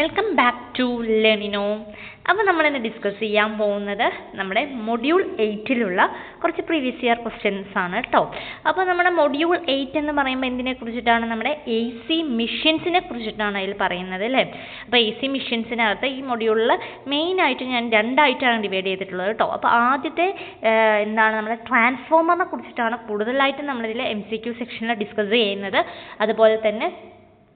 Welcome back to ലെർണിനോ. അപ്പോൾ നമ്മളിന്ന് discuss ചെയ്യാൻ പോകുന്നത് നമ്മുടെ മൊഡ്യൂൾ 8-ലുള്ള കുറച്ച് പ്രീവിയസ് ഇയർ ക്വസ്റ്റ്യൻസ് ആണ് കേട്ടോ. അപ്പോൾ നമ്മുടെ മൊഡ്യൂൾ 8 എന്ന് പറയുമ്പോൾ എന്തിനെ കുറിച്ചിട്ടാണ്? നമ്മുടെ AC മിഷൻസിനെ കുറിച്ചിട്ടാണ് അതിൽ പറയുന്നത് അല്ലേ. അപ്പോൾ AC മിഷൻസിനകത്ത് ഈ മൊഡ്യൂളിൽ മെയിനായിട്ട് ഞാൻ രണ്ടായിട്ടാണ് ഡിവൈഡ് ചെയ്തിട്ടുള്ളത് കേട്ടോ. അപ്പോൾ ആദ്യത്തെ എന്താണ് നമ്മുടെ ട്രാൻസ്ഫോമറിനെ കുറിച്ചിട്ടാണ് കൂടുതലായിട്ട് നമ്മളിതിൽ MCQ സെക്ഷനിൽ ഡിസ്കസ് ചെയ്യുന്നത്. അതുപോലെ തന്നെ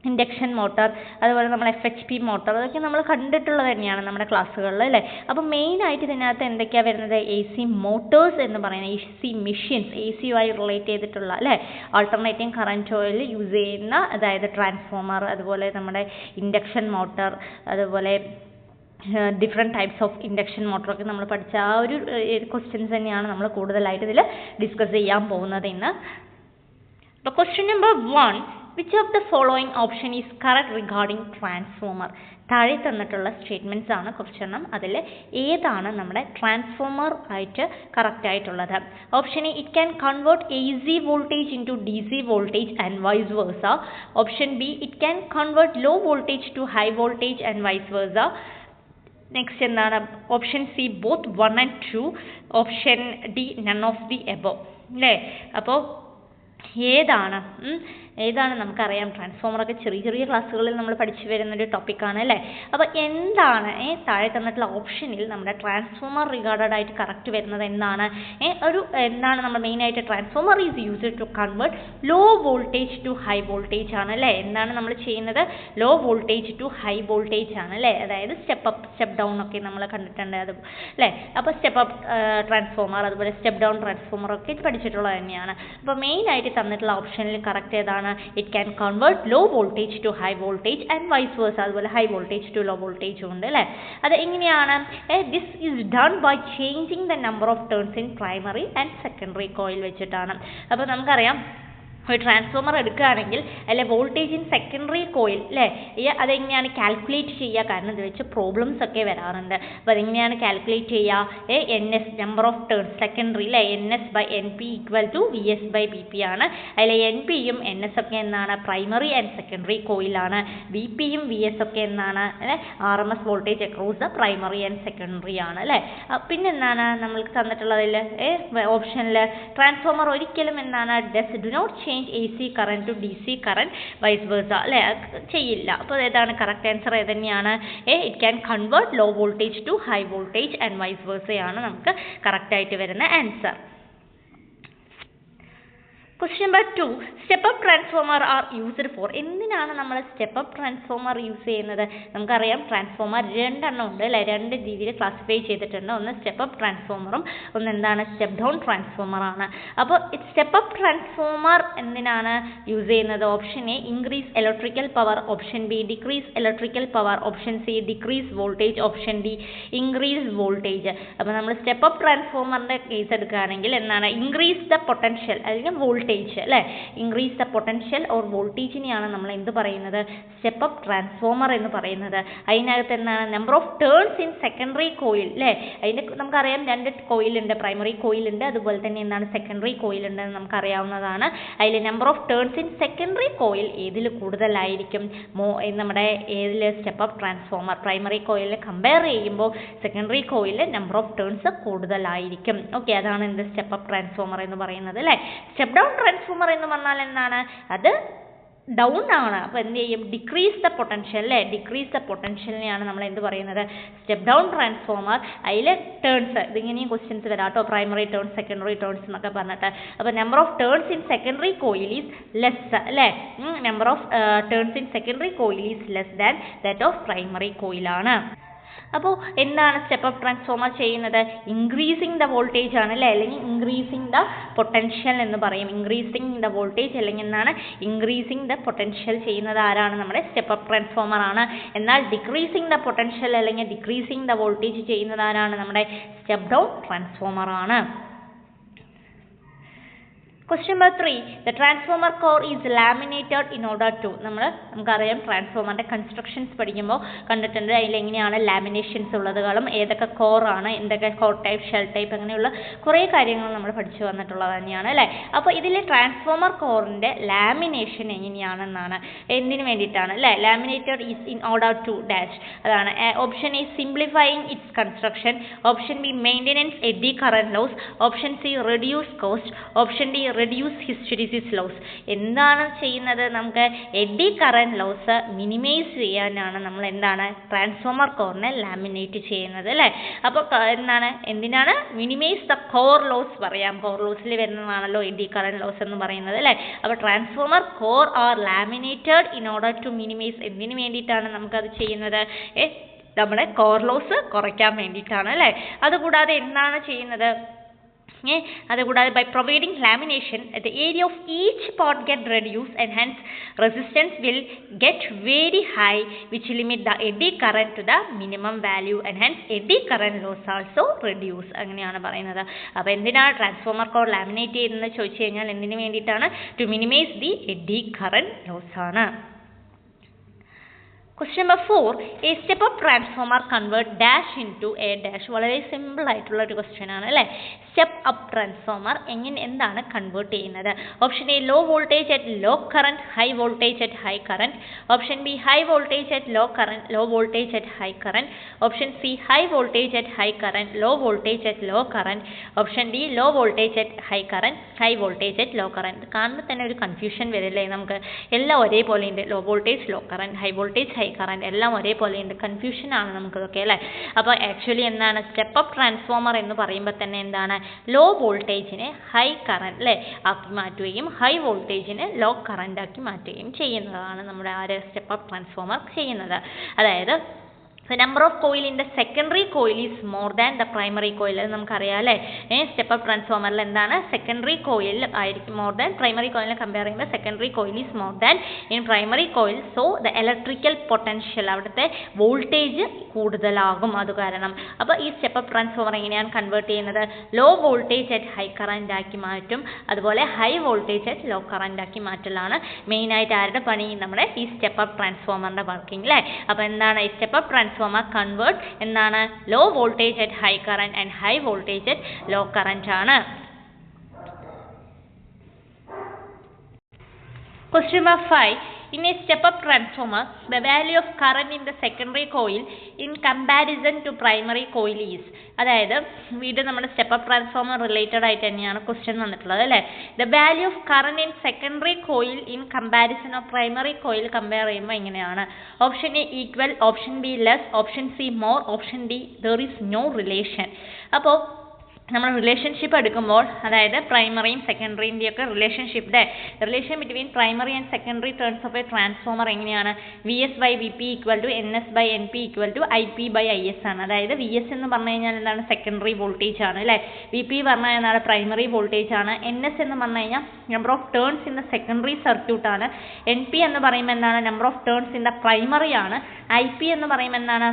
ഇൻഡക്ഷൻ മോട്ടോർ, അതുപോലെ നമ്മൾ FHP മോട്ടോർ, അതൊക്കെ നമ്മൾ കണ്ടിട്ടുള്ളത് തന്നെയാണ് നമ്മുടെ ക്ലാസ്സുകളിൽ അല്ലേ. അപ്പോൾ മെയിനായിട്ട് ഇതിനകത്ത് എന്തൊക്കെയാണ് വരുന്നത്? AC മോട്ടോഴ്സ് എന്ന് പറയുന്നത്, AC മിഷൻസ്, ACയുമായി റിലേറ്റ് ചെയ്തിട്ടുള്ള അല്ലേ, ആൾട്ടർനേറ്റിംഗ് കറൻറ്റ് ഓയിൽ യൂസ് ചെയ്യുന്ന, അതായത് ട്രാൻസ്ഫോമർ, അതുപോലെ നമ്മുടെ ഇൻഡക്ഷൻ മോട്ടോർ, അതുപോലെ ഡിഫറെൻറ്റ് ടൈപ്സ് ഓഫ് ഇൻഡക്ഷൻ മോട്ടറൊക്കെ നമ്മൾ പഠിച്ച ആ ഒരു ക്വസ്റ്റ്യൻസ് തന്നെയാണ് നമ്മൾ കൂടുതലായിട്ട് ഇതിൽ ഡിസ്കസ് ചെയ്യാൻ പോകുന്നത് ഇന്ന്. അപ്പോൾ question number 1, which of the following option is correct regarding transformer? താഴെ തന്നിട്ടുള്ള സ്റ്റേറ്റ്മെൻറ്റ്സ് ആണ് കുറച്ചെണ്ണം. അതിൽ ഏതാണ് നമ്മുടെ ട്രാൻസ്ഫോമർ ആയിട്ട് കറക്റ്റ് ആയിട്ടുള്ളത്? Option A, it can convert AC voltage into DC voltage and vice versa. Option B, it can convert low voltage to high voltage and vice versa. Next എന്താണ്? Option C, both 1 and 2. Option D, none of the above അല്ലേ. അപ്പോൾ ഏതാണ് നമുക്കറിയാം, ട്രാൻസ്ഫോമറൊക്കെ ചെറിയ ചെറിയ ക്ലാസ്സുകളിൽ നമ്മൾ പഠിച്ചു വരുന്നൊരു ടോപ്പിക്കാണ് അല്ലേ. അപ്പോൾ എന്താണ് താഴെ തന്നിട്ടുള്ള ഓപ്ഷനിൽ നമ്മുടെ ട്രാൻസ്ഫോമർ റിഗാർഡഡ് ആയിട്ട് കറക്റ്റ് വരുന്നത് എന്താണ്? എന്താണ് നമ്മൾ മെയിനായിട്ട് transformer is used to convert low voltage to high voltage ആണ് അല്ലേ. എന്താണ് നമ്മൾ ചെയ്യുന്നത്? Low voltage to high voltage ആണ് അല്ലേ. അതായത് സ്റ്റെപ്പ് അപ്പ് സ്റ്റെപ്പ് ഡൗൺ ഒക്കെ നമ്മൾ കണ്ടിട്ടുണ്ട് അത് അല്ലേ. അപ്പോൾ സ്റ്റെപ്പ് അപ്പ് ട്രാൻസ്ഫോമർ, അതുപോലെ സ്റ്റെപ്പ് ഡൗൺ ട്രാൻസ്ഫോമർ ഒക്കെ പഠിച്ചിട്ടുള്ളത് തന്നെയാണ്. അപ്പോൾ മെയിനായിട്ട് തന്നിട്ടുള്ള ഓപ്ഷനിൽ കറക്റ്റ് ഏതാണ്? It can convert low voltage to high voltage and vice versa. അതുപോലെ high voltage to low voltage ഉണ്ട് അല്ലേ. അത് എങ്ങനെയാണ്? This is done by changing the number of turns in primary and secondary coil വെച്ചിട്ടാണ്. അപ്പോൾ നമുക്കറിയാം, ഒരു ട്രാൻസ്ഫോമർ എടുക്കുകയാണെങ്കിൽ അല്ലെ വോൾട്ടേജ് ഇൻ സെക്കൻഡറി കോയിൽ അല്ലേ, അതെങ്ങനെയാണ് കാൽക്കുലേറ്റ് ചെയ്യുക? കാരണം ഇത് വെച്ച് പ്രോബ്ലംസ് ഒക്കെ വരാറുണ്ട്. അപ്പോൾ അതെങ്ങനെയാണ് കാൽക്കുലേറ്റ് ചെയ്യുക? NS, number of turns secondary അല്ലേ, NS/NP = VS/BP ആണ്. അതിൽ NPയും NS ഒക്കെ എന്താണ്? പ്രൈമറി ആൻഡ് സെക്കൻഡറി കോയിലാണ്. VPയും VS ഒക്കെ എന്താണ്? RMS voltage across the primary and secondary ആണ് അല്ലേ. പിന്നെ എന്താണ് നമ്മൾക്ക് തന്നിട്ടുള്ളതിൽ ഓപ്ഷനിൽ ട്രാൻസ്ഫോമർ ഒരിക്കലും എന്താണ് do not change AC current to DC current vice versa അല്ലേ, ചെയ്യില്ല. അപ്പോൾ ഏതാണ് കറക്റ്റ് ആൻസർ? ഏതന്നെയാണ്? It can convert low voltage to high voltage and vice വേഴ്സയാണ് നമുക്ക് കറക്റ്റ് ആയിട്ട് വരുന്ന answer. Question number 2, step up transformer are used for. എന്തിനാണ് നമ്മൾ സ്റ്റെപ്പ് അപ്പ് ട്രാൻസ്ഫോമർ യൂസ് ചെയ്യുന്നത്? നമുക്കറിയാം ട്രാൻസ്ഫോമർ രണ്ടെണ്ണം ഉണ്ട് അല്ലേ, രണ്ട് രീതിയിൽ ക്ലാസിഫൈ ചെയ്തിട്ടുണ്ട്. ഒന്ന് സ്റ്റെപ്പ് അപ്പ് ട്രാൻസ്ഫോമറും ഒന്ന് എന്താണ്? സ്റ്റെപ്പ് ഡൗൺ ട്രാൻസ്ഫോമറാണ്. അപ്പോൾ സ്റ്റെപ്പ് അപ്പ് ട്രാൻസ്ഫോമർ എന്തിനാണ് യൂസ് ചെയ്യുന്നത്? Option A, increase electrical power. Option B, decrease electrical power. Option C, decrease voltage. Option D, increase voltage. അപ്പോൾ നമ്മൾ സ്റ്റെപ്പ് അപ്പ് ട്രാൻസ്ഫോമറിൻ്റെ കേസ് എടുക്കുകയാണെങ്കിൽ എന്താണ്? ഇൻക്രീസ് ദ പൊട്ടൻഷ്യൽ അല്ലെങ്കിൽ വോൾട്ടേജ് അല്ലേ, ഇൻക്രീസ് ദ പൊട്ടൻഷ്യൽ ഓർ വോൾട്ടേജിനെയാണ് നമ്മൾ എന്ത് പറയുന്നത്? സ്റ്റെപ്പ് അപ്പ് ട്രാൻസ്ഫോമർ എന്ന് പറയുന്നത്. അതിനകത്ത് എന്താണ്? Number of turns in secondary coil അല്ലേ. അതിൻ്റെ നമുക്കറിയാം രണ്ട് കോയിലുണ്ട്, പ്രൈമറി കോയിലുണ്ട്, അതുപോലെ തന്നെ എന്താണ് സെക്കൻഡറി കോയിലുണ്ട് എന്ന് നമുക്കറിയാവുന്നതാണ്. അതിൽ number of turns in secondary coil ഏതിൽ കൂടുതലായിരിക്കും? നമ്മുടെ ഏതിൽ? Step up transformer. പ്രൈമറി കോയിലിനെ കമ്പയർ ചെയ്യുമ്പോൾ സെക്കൻഡറി കോയിലിൽ നമ്പർ ഓഫ് ടേൺസ് കൂടുതലായിരിക്കും. ഓക്കെ, അതാണ് എന്ത്? സ്റ്റെപ്പ് അപ്പ് ട്രാൻസ്ഫോമർ എന്ന് പറയുന്നത് അല്ലേ. സ്റ്റെപ്പ് ഡൗൺ ട്രാൻസ്ഫോമർ എന്ന് പറഞ്ഞാൽ എന്താണ്? അത് ഡൗൺ ആണ്. അപ്പോൾ എന്ത് ചെയ്യും? ഡിക്രീസ് ദ പൊട്ടൻഷ്യൽ അല്ലേ, ഡിക്രീസ് ദ പൊട്ടൻഷ്യലിനെയാണ് നമ്മൾ എന്ത് പറയുന്നത്? Step down transformer. അതിൽ ടേൺസ്, ഇതിങ്ങനെയും ക്വസ്റ്റ്യൻസ് വരാം കേട്ടോ, പ്രൈമറി ടേൺസ് സെക്കൻഡറി ടേൺസ് എന്നൊക്കെ പറഞ്ഞിട്ട്. അപ്പോൾ number of turns in secondary coil is less അല്ലേ, number of turns in secondary coil is less than that of primary കോയിലാണ്. അപ്പോൾ എന്താണ് സ്റ്റെപ്പ് അപ്പ് ട്രാൻസ്ഫോമർ ചെയ്യുന്നത്? ഇൻക്രീസിങ് ദ വോൾട്ടേജ് ആണ് അല്ലേ, അല്ലെങ്കിൽ ഇൻക്രീസിങ് ദ പൊട്ടൻഷ്യൽ എന്ന് പറയും. ഇൻക്രീസിങ് ദ വോൾട്ടേജ് അല്ലെങ്കിൽ എന്താണ്? ഇൻക്രീസിങ് ദ പൊട്ടൻഷ്യൽ ചെയ്യുന്നത് ആരാണ്? നമ്മുടെ സ്റ്റെപ്പ് അപ്പ് ട്രാൻസ്ഫോമർ ആണ്. എന്നാൽ ഡിക്രീസിങ് ദ പൊട്ടൻഷ്യൽ അല്ലെങ്കിൽ ഡിക്രീസിങ് ദ വോൾട്ടേജ് ചെയ്യുന്നത് ആരാണ്? നമ്മുടെ സ്റ്റെപ്പ് ഡൗൺ ട്രാൻസ്ഫോമർ ആണ്. Question number 3. The transformer core is laminated in order to. നമുക്കറിയാം ട്രാൻസ്ഫോമറിന്റെ കൺസ്ട്രക്ഷൻസ് പഠിക്കുമ്പോൾ കണ്ടിട്ടുണ്ട് അതിൽ എങ്ങനെയാണ് ലാമിനേഷൻസ് ഉള്ളതുകളും ഏതൊക്കെ കോറാണ് എന്തൊക്കെ കോർ ടൈപ്പ് ഷെൽ ടൈപ്പ് അങ്ങനെയുള്ള കുറേ കാര്യങ്ങൾ നമ്മൾ പഠിച്ചു വന്നിട്ടുള്ളത് തന്നെയാണ് അല്ലേ. അപ്പോൾ ഇതിലെ ട്രാൻസ്ഫോമർ കോറിന്റെ ലാമിനേഷൻ എങ്ങനെയാണെന്നാണ് എന്തിനു വേണ്ടിയിട്ടാണ് അല്ലേ. Laminated is in order to dash. അതാണ് option A simplifying its construction, option B maintenance eddy current loss, option C reduce cost, option D reduce hysteresis loss. എന്താണ് ചെയ്യുന്നത്, നമുക്ക് എഡി കറന്റ് ലോസ് മിനിമൈസ് ചെയ്യാനാണ് നമ്മൾ എന്താണ് ട്രാൻസ്ഫോമർ കോറിനെ ലാമിനേറ്റ് ചെയ്യുന്നത് അല്ലേ. അപ്പോൾ എന്തിനാണ് മിനിമൈസ് ദ കോർ ലോസ് പറയാം, കോർ ലോസിൽ വരുന്നതാണല്ലോ എഡി കറന്റ് ലോസ് എന്ന് പറയുന്നത് അല്ലേ. അപ്പോൾ transformer core are laminated in order to minimise. എന്തിനു വേണ്ടിയിട്ടാണ് നമുക്കത് ചെയ്യുന്നത്, നമ്മുടെ കോർ ലോസ് കുറയ്ക്കാൻ വേണ്ടിയിട്ടാണ് അല്ലേ. അതുകൂടാതെ എന്താണ് ചെയ്യുന്നത്, അതുകൂടാതെ by providing lamination the area of each part get reduced and hence resistance will get very high which limit the eddy current to the minimum value and hence eddy current loss also reduce. അങ്ങനെയാണ് പറയുന്നത്. അപ്പോൾ എന്തിനാണ് transformer core laminate ചെയ്യുന്നത് ചോദിച്ചു കഴിഞ്ഞാൽ എന്തിനു വേണ്ടിയിട്ടാണ്, to minimise the eddy current loss ആണ്. Question number 4. A step-up transformer convert dash into a dash. വളരെ സിമ്പിൾ ആയിട്ടുള്ള ഒരു ക്വസ്റ്റ്യൻ ആണ് അല്ലേ. സ്റ്റെപ്പ് അപ്പ് ട്രാൻസ്ഫോമർ എന്താണ് കൺവേർട്ട് ചെയ്യുന്നത്. Option A low voltage at low current, high voltage at high current. Option B high voltage at low current, low voltage at high current. Option C high voltage at high current, low voltage at low current. Option D low voltage at high current, high voltage at low current. കാണുമ്പോൾ തന്നെ ഒരു confusion വരില്ലേ നമുക്ക്, എല്ലാം ഒരേപോലെ ഉണ്ട്, low voltage low current, high voltage high current എല്ലാം ഒരേപോലെ ഉണ്ട്, കൺഫ്യൂഷൻ ആണ് നമുക്കിതൊക്കെ അല്ലേ. അപ്പോൾ ആക്ച്വലി എന്താണ് സ്റ്റെപ്പ് അപ്പ് ട്രാൻസ്ഫോമർ എന്ന് പറയുമ്പോൾ തന്നെ എന്താണ്, ലോ വോൾട്ടേജിനെ ഹൈ കറന്റ് അല്ലേ ആക്കി മാറ്റുകയും ഹൈ വോൾട്ടേജിനെ ലോ കറന്റ് ആക്കി മാറ്റുകയും ചെയ്യുന്നതാണ് നമ്മുടെ സ്റ്റെപ്പ് അപ്പ് ട്രാൻസ്ഫോമർ ചെയ്യുന്നത്. അതായത് the number of coil in the secondary coil is more than the primary coil. അത് നമുക്കറിയാം അല്ലേ. സ്റ്റെപ്പ് അപ്പ് ട്രാൻസ്ഫോമറിൽ എന്താണ്, സെക്കൻഡറി കോയിൽ ആയിരിക്കും മോർ ദാൻ പ്രൈമറി കോയിലിനെ കമ്പയർ ചെയ്യുമ്പോൾ secondary coil is more than in primary coil. So the electrical potential അവിടുത്തെ voltage കൂടുതലാകും അത് കാരണം. അപ്പോൾ ഈ സ്റ്റെപ്പ് അപ്പ് ട്രാൻസ്ഫോമർ എങ്ങനെയാണ് കൺവേർട്ട് ചെയ്യുന്നത്, low voltage at high current ആക്കി മാറ്റും, അതുപോലെ high voltage at low current ആക്കി മാറ്റലാണ് മെയിനായിട്ട് ആരുടെ പണി, നമ്മുടെ ഈ സ്റ്റെപ്പ് അപ്പ് ട്രാൻസ്ഫോമറിന്റെ വർക്കിംഗ് അല്ലേ. അപ്പോൾ എന്താണ് ഈ സ്റ്റെപ്പ് അപ്പ് ട്രാൻസ്ഫോമർ കൺവേർട്ട് എന്താണ്, low voltage at high current and high voltage at low current ആണ്. Question number 5. In a step-up transformer, the value of current in the secondary coil in comparison to primary coil is. അതായത് ഇത് നമ്മുടെ step transformer related ആയിട്ട് തന്നെയാണ് question വന്നിട്ടുള്ളത് അല്ലേ. The value of current in secondary coil in comparison of primary coil compare ചെയ്യുമ്പോൾ എങ്ങനെയാണ്. Option A equal, option B less, option C more, option D there is no relation. അപ്പോൾ നമ്മൾ relationship എടുക്കുമ്പോൾ അതായത് പ്രൈമറിയും സെക്കൻഡറിൻ്റെയൊക്കെ relation between primary and secondary turns of a transformer എങ്ങനെയാണ്, V S by V P equal to N S by N P equal to I P by I S ആണ്. അതായത് V S എന്ന് പറഞ്ഞു കഴിഞ്ഞാൽ എന്താണ്, സെക്കൻഡറി വോൾട്ടേജ് ആണ് അല്ലേ. V P പറഞ്ഞാൽ എന്താണ്, പ്രൈമറി വോൾട്ടേജ് ആണ്. എൻ എസ് എന്ന് പറഞ്ഞു കഴിഞ്ഞാൽ number of turns in the secondary circuit ആണ്. എൻ പി എന്ന് പറയുമ്പോൾ എന്താണ്, number of turns in the primary ആണ്. ഐ പി എന്ന് പറയുമ്പോൾ എന്താണ്,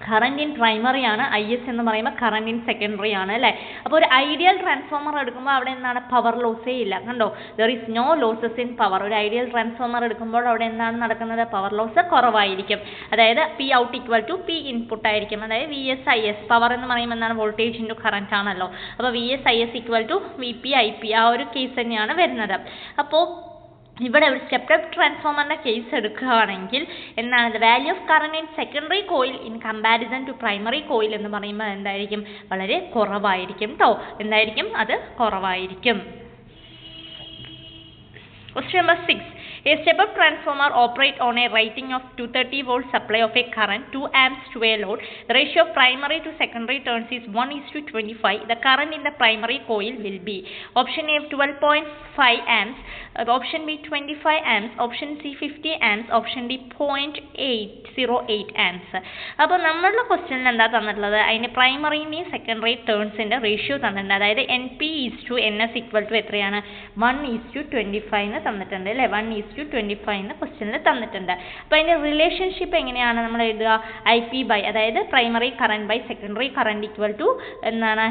കറന്റ് ഇൻ പ്രൈമറി ആണ്. ഐ എസ് എന്ന് പറയുമ്പോൾ കറന്റ് ഇൻ സെക്കൻഡറി ആണ് അല്ലേ. അപ്പോൾ ഒരു ഐഡിയൽ ട്രാൻസ്ഫോമർ എടുക്കുമ്പോൾ അവിടെ എന്താണ്, പവർ ലോസേ ഇല്ല, കണ്ടോ, there is no losses in power. ഒരു ഐഡിയൽ ട്രാൻസ്ഫോമർ എടുക്കുമ്പോൾ അവിടെ എന്താണ് നടക്കുന്നത്, പവർ ലോസ് കുറവായിരിക്കും. അതായത് P out equal to P input ആയിരിക്കും. അതായത് V S I S, power എന്ന് പറയുമ്പോൾ എന്താണ്, വോൾട്ടേജ് ഇൻറ്റു കറന്റ് ആണല്ലോ. അപ്പോൾ V S I S equal to V P I P, ആ ഒരു കേസ് തന്നെയാണ് വരുന്നത്. അപ്പോൾ ഇവിടെ ഒരു സ്റ്റെപ്പ് അപ്പ് ട്രാൻസ്ഫോമറിന്റെ കേസ് എടുക്കുകയാണെങ്കിൽ എന്താണ്, the value of current in secondary coil in comparison to primary coil എന്ന് പറയുമ്പോൾ എന്തായിരിക്കും, വളരെ കുറവായിരിക്കും കേട്ടോ. എന്തായിരിക്കും, അത് കുറവായിരിക്കും. Question number 6. A step-up transformer operates on a rating of 230 volt supply of a current 2 amps to a load. The ratio of primary to secondary turns is 1:25. The current in the primary coil will be option A 12.5 amps, option B 25 amps, option C 50 amps, option D 0.808 amps. അപ്പോൾ നമ്മളുടെ ക്വസ്റ്റ്യനിൽ എന്താ തന്നിട്ടുള്ളത്, അതിന് പ്രൈമറിൻ്റെയും secondary ടേൺസിൻ്റെ ratio തന്നിട്ടുണ്ട്. അതായത് N P is to N S equal to എത്രയാണ്, 1:25 തന്നിട്ടുണ്ട് അല്ലേ. 1:25 ക്വസ്റ്റ്യനിൽ തന്നിട്ടുണ്ട്. അപ്പോൾ അതിൻ്റെ റിലേഷൻഷിപ്പ് എങ്ങനെയാണ് നമ്മൾ എഴുതുക, ഐ പി ബൈ, അതായത് primary current by secondary current equal to എന്താണ്,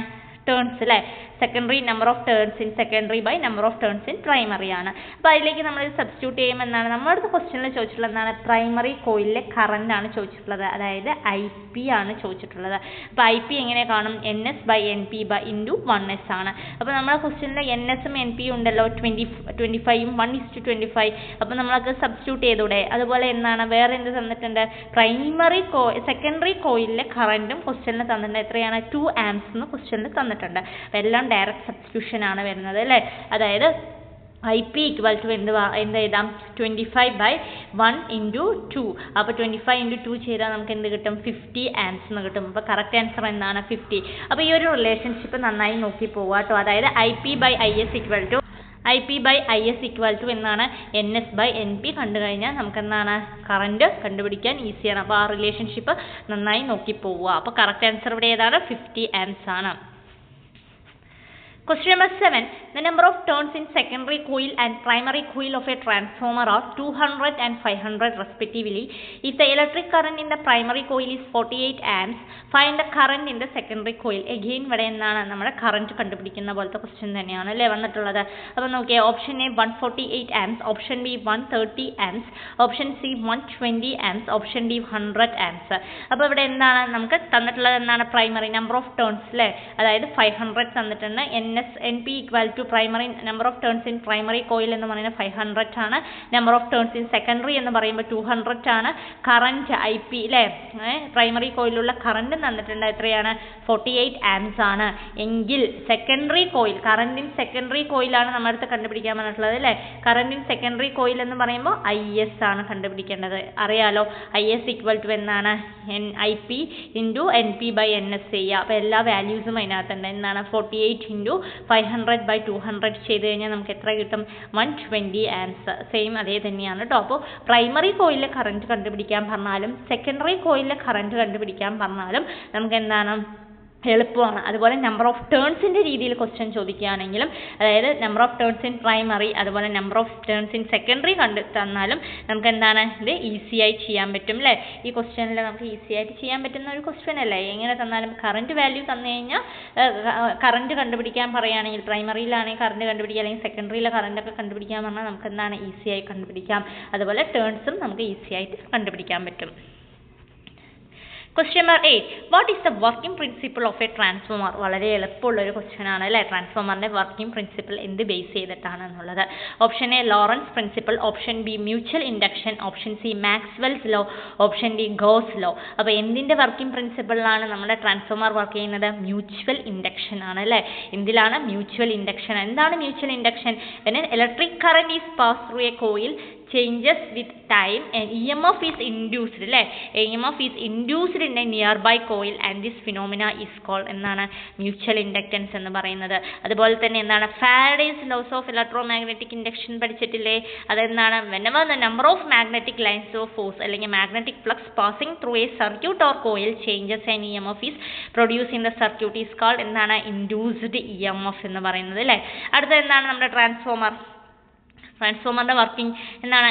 ടേൺസ് അല്ലേ, secondary number of turns in secondary by number of turns in primary ആണ്. അപ്പോൾ അതിലേക്ക് നമ്മൾ സബ്സ്റ്റിറ്റ്യൂട്ട് ചെയ്യുമ്പോൾ എന്താണ് നമ്മുടെ അടുത്ത ക്വസ്റ്റ്യനിൽ ചോദിച്ചിട്ടുള്ളത് എന്താണ്, പ്രൈമറി കോയിലിലെ കറണ്ട് ആണ് ചോദിച്ചിട്ടുള്ളത്, അതായത് IP ആണ് ചോദിച്ചിട്ടുള്ളത്. അപ്പോൾ IP എങ്ങനെ കാണും, NS by NP by into 1S ആണ്. അപ്പോൾ നമ്മുടെ ക്വസ്റ്റ്യനിൽ NSഉം NPയും ഉണ്ടല്ലോ, 25ഉം 1:25. അപ്പോൾ നമ്മളൊക്കെ സബ്സ്റ്റിറ്റ്യൂട്ട് ചെയ്തൂടെ. അതുപോലെ എന്താണ് വേറെ എന്ത് തന്നിട്ടുണ്ട്, സെക്കൻഡറി കോയിലിലെ കറണ്ടും ക്വസ്റ്റ്യനിൽ തന്നിട്ടുണ്ട്. എത്രയാണ്, 2 amps എന്ന് ക്വസ്റ്റ്യനിൽ തന്നിട്ടുണ്ട്. അപ്പോൾ എല്ലാം ഡയറക്റ്റ് സബ്സ്റ്റിറ്റ്യൂഷൻ ആണ് വരുന്നത് അല്ലേ. അതായത് IP ഈക്വൽ ടു എന്ത് എഴുതാം, 25/1 × 2. അപ്പോൾ 25 × 2 ചെയ്താൽ നമുക്ക് എന്ത് കിട്ടും, 50 amps എന്ന് കിട്ടും. അപ്പോൾ കറക്റ്റ് ആൻസർ എന്താണ്, 50. അപ്പോൾ ഈ ഒരു റിലേഷൻഷിപ്പ് നന്നായി നോക്കി പോവുക കേട്ടോ. അതായത് IP/IS ഈക്വൽ ടു എന്നാണ് NS/NP കണ്ടു കഴിഞ്ഞാൽ നമുക്ക് എന്താണ് കറണ്ട് കണ്ടുപിടിക്കാൻ ഈസിയാണ്. അപ്പോൾ ആ റിലേഷൻഷിപ്പ് നന്നായി നോക്കി പോവുക. അപ്പോൾ കറക്റ്റ് ആൻസർ ഇവിടെ ഏതാണ്, 50 amps ആണ്. Question number 7. The number of turns in secondary coil and primary coil of a transformer are 200 and 500 respectively. If the electric current in the primary coil is 48 amps, find the current in the secondary coil. Again ഇവിടെ എന്താണ് നമ്മുടെ current കണ്ടുപിടിക്കുന്ന പോലത്തെ question തന്നെയാണ് അല്ലേ വന്നിട്ടുള്ളത്. അപ്പോൾ നോക്കിയാൽ option A 148 amps, option B 130 amps, option C 120 amps, option D 100 amps. അപ്പോൾ ഇവിടെ എന്താണ് നമുക്ക് തന്നിട്ടുള്ളത് എന്താണ്, പ്രൈമറി നമ്പർ ഓഫ് ടേൺസ് അല്ലേ, അതായത് 500 തന്നിട്ടുണ്ട്. NP equal to primary number of turns in primary coil എന്ന് പറയുന്നത് 500 ആണ്. Number of turns in secondary എന്ന് പറയുമ്പോൾ 200 ആണ്. കറണ്ട് IP അല്ലേ, പ്രൈമറി കോയിലുള്ള കറണ്ട് തന്നിട്ടുണ്ട് എത്രയാണ്, 48 amps ആണ്. എങ്കിൽ secondary coil, current in secondary കോയിലാണ് നമ്മുടെ അടുത്ത് കണ്ടുപിടിക്കാൻ പറഞ്ഞിട്ടുള്ളത് അല്ലേ. കറണ്ട് ഇൻ സെക്കൻഡറി കോയിൽ എന്ന് പറയുമ്പോൾ IS ആണ് കണ്ടുപിടിക്കേണ്ടത്, അറിയാലോ. IS ഈക്വൽ ടു എന്നാണ്, IP × NP/NS ചെയ്യുക. അപ്പോൾ എല്ലാ വാല്യൂസും അതിനകത്തുണ്ട്. എന്താണ് 48 × 500/200 ചെയ്ത് കഴിഞ്ഞാൽ നമുക്ക് എത്ര കിട്ടും, 120 amps. സെയിം അതേ തന്നെയാണ് കേട്ടോ. അപ്പോൾ പ്രൈമറി കോയിലിലെ കറണ്ട് കണ്ടുപിടിക്കാൻ പറഞ്ഞാലും സെക്കൻഡറി കോയിലിലെ കറണ്ട് കണ്ടുപിടിക്കാൻ പറഞ്ഞാലും നമുക്ക് എന്താണ് എളുപ്പമാണ്. അതുപോലെ നമ്പർ ഓഫ് ടേൺസിൻ്റെ രീതിയിൽ ക്വസ്റ്റ്യൻ ചോദിക്കുകയാണെങ്കിലും, അതായത് number of turns in primary അതുപോലെ number of turns in secondary തന്നാലും നമുക്ക് എന്താണ് ഇത് ഈസി ആയി ചെയ്യാൻ പറ്റും അല്ലേ. ഈ ക്വസ്റ്റ്യനിൽ നമുക്ക് ഈസി ആയിട്ട് ചെയ്യാൻ പറ്റുന്ന ഒരു ക്വസ്റ്റ്യൻ അല്ലേ. എങ്ങനെ തന്നാലും കറണ്ട് വാല്യൂ തന്നു കഴിഞ്ഞാൽ കറണ്ട് കണ്ടുപിടിക്കാൻ പറയുകയാണെങ്കിൽ, പ്രൈമറിയിലാണെങ്കിൽ കറണ്ട് കണ്ടുപിടിക്കുക, അല്ലെങ്കിൽ സെക്കൻഡറിയിലെ കറണ്ടൊക്കെ കണ്ടുപിടിക്കാൻ പറഞ്ഞാൽ നമുക്ക് എന്താണ് ഈസി ആയി കണ്ടുപിടിക്കാം. അതുപോലെ ടേൺസും നമുക്ക് ഈസി ആയിട്ട് കണ്ടുപിടിക്കാൻ പറ്റും. Question number 8. What is the working principle of a transformer? വളരെ എളുപ്പമുള്ള ഒരു ക്വസ്റ്റ്യൻ ആണ് അല്ലേ. ട്രാൻസ്ഫോമറിന്റെ വർക്കിംഗ് പ്രിൻസിപ്പിൾ എന്ത് ബേസ് ചെയ്തിട്ടാണ് എന്നുള്ളത്. Option A Lorentz principle, option B mutual induction, option C Maxwell's law, option D Gauss law. അപ്പോൾ എന്തിന്റെ വർക്കിംഗ് പ്രിൻസിപ്പിളിലാണ് നമ്മുടെ ട്രാൻസ്ഫോമർ വർക്ക് ചെയ്യുന്നത്, മ്യൂച്വൽ ഇൻഡക്ഷൻ ആണ് അല്ലേ. എന്തിലാണ്, മ്യൂച്വൽ ഇൻഡക്ഷൻ. എന്താണ് mutual induction? when an electric current is passed through a coil changes with time and EMF is induced അല്ലേ. EMF is induced in a nearby coil and this phenomena is called എന്താണ്, mutual inductance എന്ന് പറയുന്നത്. അതുപോലെ തന്നെ എന്താണ്, Faraday's laws of electromagnetic induction പഠിച്ചിട്ടില്ലേ. അതെന്താണ്, whenever the number of magnetic lines of force അല്ലെങ്കിൽ magnetic flux passing through a circuit or coil changes and EMF is produced in the circuit is called എന്താണ്, induced EMF എന്ന് പറയുന്നത് അല്ലേ. അടുത്ത എന്താണ് നമ്മുടെ ട്രാൻസ്ഫോമറിന്റെ വർക്കിംഗ് എന്താണ്,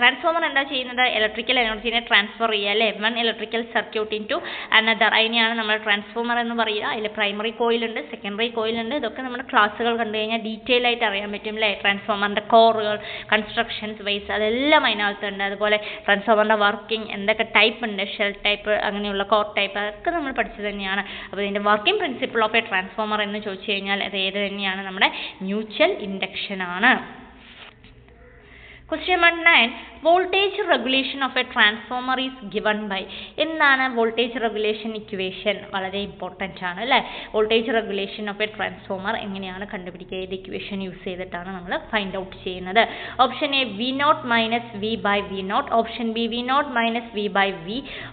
ട്രാൻസ്ഫോമർ എന്താ ചെയ്യുന്നത്, ഇലക്ട്രിക്കൽ എനർജീനെ ട്രാൻസ്ഫർ ചെയ്യുക അല്ലേ. One electrical circuit in to another, അതിനെയാണ് നമ്മൾ ട്രാൻസ്ഫോമർ എന്ന് പറയുക. അതിൽ പ്രൈമറി കോയിലുണ്ട്, സെക്കൻഡറി കോയിലുണ്ട്. ഇതൊക്കെ നമ്മുടെ ക്ലാസ്സുകൾ കണ്ടു കഴിഞ്ഞാൽ ഡീറ്റെയിൽ ആയിട്ട് അറിയാൻ പറ്റും അല്ലേ. ട്രാൻസ്ഫോമറിന്റെ കോറുകൾ, കൺസ്ട്രക്ഷൻസ്, വൈസ് അതെല്ലാം അതിനകത്തുണ്ട്. അതുപോലെ ട്രാൻസ്ഫോമറിന്റെ വർക്കിംഗ്, എന്തൊക്കെ ടൈപ്പ് ഉണ്ട്, ഷെൽ ടൈപ്പ്, അങ്ങനെയുള്ള കോർ ടൈപ്പ്, അതൊക്കെ നമ്മൾ പഠിച്ചത് തന്നെയാണ്. അപ്പോൾ ഇതിൻ്റെ working principle of a transformer എന്ന് ചോദിച്ചു കഴിഞ്ഞാൽ അത് ഏത് തന്നെയാണ്, നമ്മുടെ മ്യൂച്വൽ ഇൻഡക്ഷൻ ആണ്. Question number 9. Voltage regulation of a transformer is given by. എന്താണ് വോൾട്ടേജ് റെഗുലേഷൻ ഇക്വേഷൻ? വളരെ ഇമ്പോർട്ടൻ്റ് ആണ് അല്ലേ. Voltage regulation of a transformer എങ്ങനെയാണ് കണ്ടുപിടിക്കുക? ഏത് ഇക്വേഷൻ യൂസ് ചെയ്തിട്ടാണ് നമ്മൾ ഫൈൻഡ് ഔട്ട് ചെയ്യുന്നത്? Option A V0 minus V/V0, option B V0 minus V/V,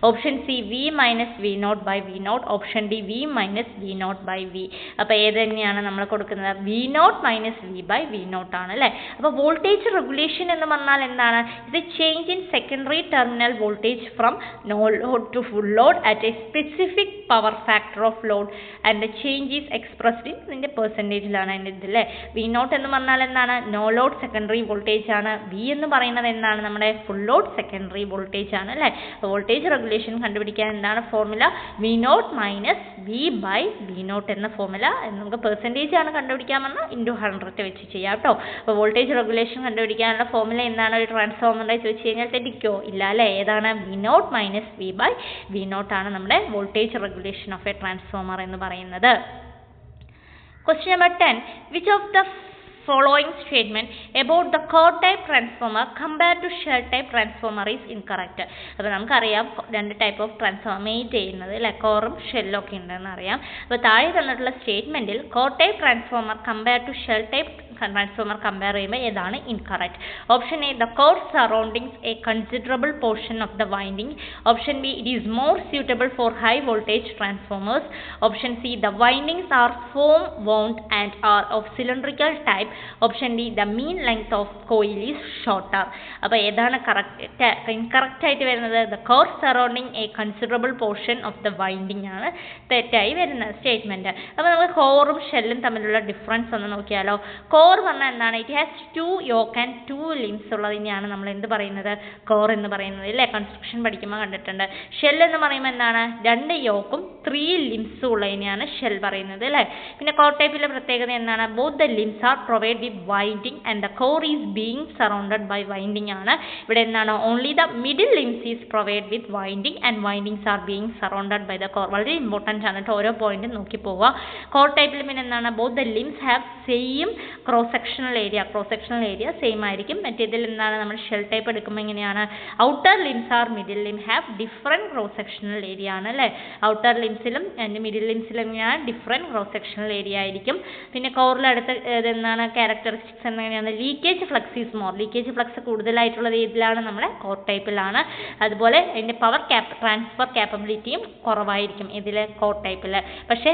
option C V minus V0/V0, option D V minus V0/V. അപ്പോൾ ഏത് തന്നെയാണ് നമ്മൾ കൊടുക്കുന്നത്? V0 മൈനസ് V/V0 ആണ് അല്ലേ. അപ്പോൾ വോൾട്ടേജ് റെഗുലേഷൻ എന്ന് എന്ന് പറഞ്ഞാൽ എന്താണ്? ഇത് change in secondary terminal voltage from no load to full load at a specific power factor of load and the change is expressed in ഇതിൻ്റെ പെർസെൻറ്റേജിലാണ് അതിൻ്റെ ഇതില്ലേ. വി നോട്ട് എന്ന് പറഞ്ഞാൽ എന്താണ്? നോ ലോഡ് സെക്കൻഡറി വോൾട്ടേജ് ആണ്. വി എന്ന് പറയുന്നത് എന്താണ്? നമ്മുടെ ഫുൾ ലോഡ് സെക്കൻഡറി വോൾട്ടേജ് ആണ് അല്ലേ. വോൾട്ടേജ് റെഗുലേഷൻ കണ്ടുപിടിക്കാൻ എന്താണ് formula? V naught minus V by V naught എന്ന ഫോർമുല. നമുക്ക് പെർസെൻറ്റേജ് ആണ് കണ്ടുപിടിക്കാൻ പറഞ്ഞാൽ ഇൻറ്റു 100 വെച്ച് ചെയ്യാം കേട്ടോ. അപ്പോൾ വോൾട്ടേജ് റെഗുലേഷൻ കണ്ടുപിടിക്കാനുള്ള ഫോർമുല എന്താണ്? ഒരു ട്രാൻസ്ഫോമറിൻ്റെ ചോദിച്ചു കഴിഞ്ഞാൽ തെറ്റിക്കോ? ഇല്ല അല്ലേ. ഏതാണ്? V naught minus V by V naught ആണ് നമ്മുടെ voltage regulation of a transformer എന്ന് പറയുന്നത്. Question number 10. Which of the following statement about the core type transformer compared to shell type transformer is incorrect? അപ്പോൾ നമുക്കറിയാം രണ്ട് type of transformer main ചെയ്യുന്നത് അല്ലെ, കോറും ഷെല്ലും ഒക്കെ ഉണ്ടെന്ന് അറിയാം. അപ്പോൾ താഴെ തന്നിട്ടുള്ള സ്റ്റേറ്റ്മെന്റിൽ core type transformer compare to shell type transformer compare ചെയ്യുമ്പോൾ ഏതാണ് incorrect? Option A, the core surroundings a considerable portion of the winding. Option B, it is more suitable for high voltage transformers. Option C, the windings are form wound and are of cylindrical type. Option D, the mean length of coil is shorter. അപ്പോൾ ഏതാണ് incorrect ആയിട്ട് വരുന്നത്? The core surrounding a considerable portion of the winding ആണ് തെറ്റായി വരുന്ന statement. അപ്പോൾ നമുക്ക് കോറും ഷെല്ലും തമ്മിലുള്ള ഡിഫറൻസ് ഒന്ന് നോക്കിയാലോ. കോർ പറഞ്ഞാൽ എന്താണ്? It has 2 yoke and 2 limbs ഉള്ളതിനെയാണ് നമ്മൾ എന്ത് പറയുന്നത്? കോർ എന്ന് പറയുന്നത് അല്ലേ. കൺസ്ട്രക്ഷൻ പഠിക്കുമ്പോൾ കണ്ടിട്ടുണ്ട്. ഷെൽ എന്ന് പറയുമ്പോൾ എന്താണ്? 2 യോക്കും 3 limbs ഉള്ളതിനെയാണ് ഷെൽ പറയുന്നത് അല്ലേ. പിന്നെ കോർ ടൈപ്പിലെ പ്രത്യേകത എന്താണ്? Both the limbs are provide with winding and the core is being surrounded by winding ആണ്. ഇവിടെ എന്താണ്? Only the middle limbs is provide with winding and windings are being surrounded by the core. വളരെ important ആണ് കേട്ടോ, ഓരോ point നോക്കി പോവുക. Core ടൈപ്പിൽ പിന്നെ എന്താണ്? Both the limbs have same cross sectional area same ആയിരിക്കും. മറ്റേതിൽ എന്താണ്? നമ്മൾ ഷെൽ ടൈപ്പ് എടുക്കുമ്പോൾ എങ്ങനെയാണ്? Outer limbs are middle limb have different cross sectional area ആണ് അല്ലേ. ഔട്ടർ ലിംസിലും മിഡിൽ ലിംസിലും എങ്ങനെയാണ്? ഡിഫറെൻറ്റ് ക്രോസ് സെക്ഷണൽ ഏരിയ ആയിരിക്കും. പിന്നെ കോറിൽ അടുത്ത എന്താണ് ക്യാരക്ടറിസ്റ്റിക്സ് എങ്ങനെയാണ്? Leakage flux is more. Leakage flux കൂടുതലായിട്ടുള്ളത് ഇതിലാണ്, നമ്മുടെ കോർ ടൈപ്പിലാണ്. അതുപോലെ അതിൻ്റെ ട്രാൻസ്ഫർ ക്യാപ്പബിലിറ്റിയും കുറവായിരിക്കും ഇതിലെ കോർ ടൈപ്പിൽ. പക്ഷേ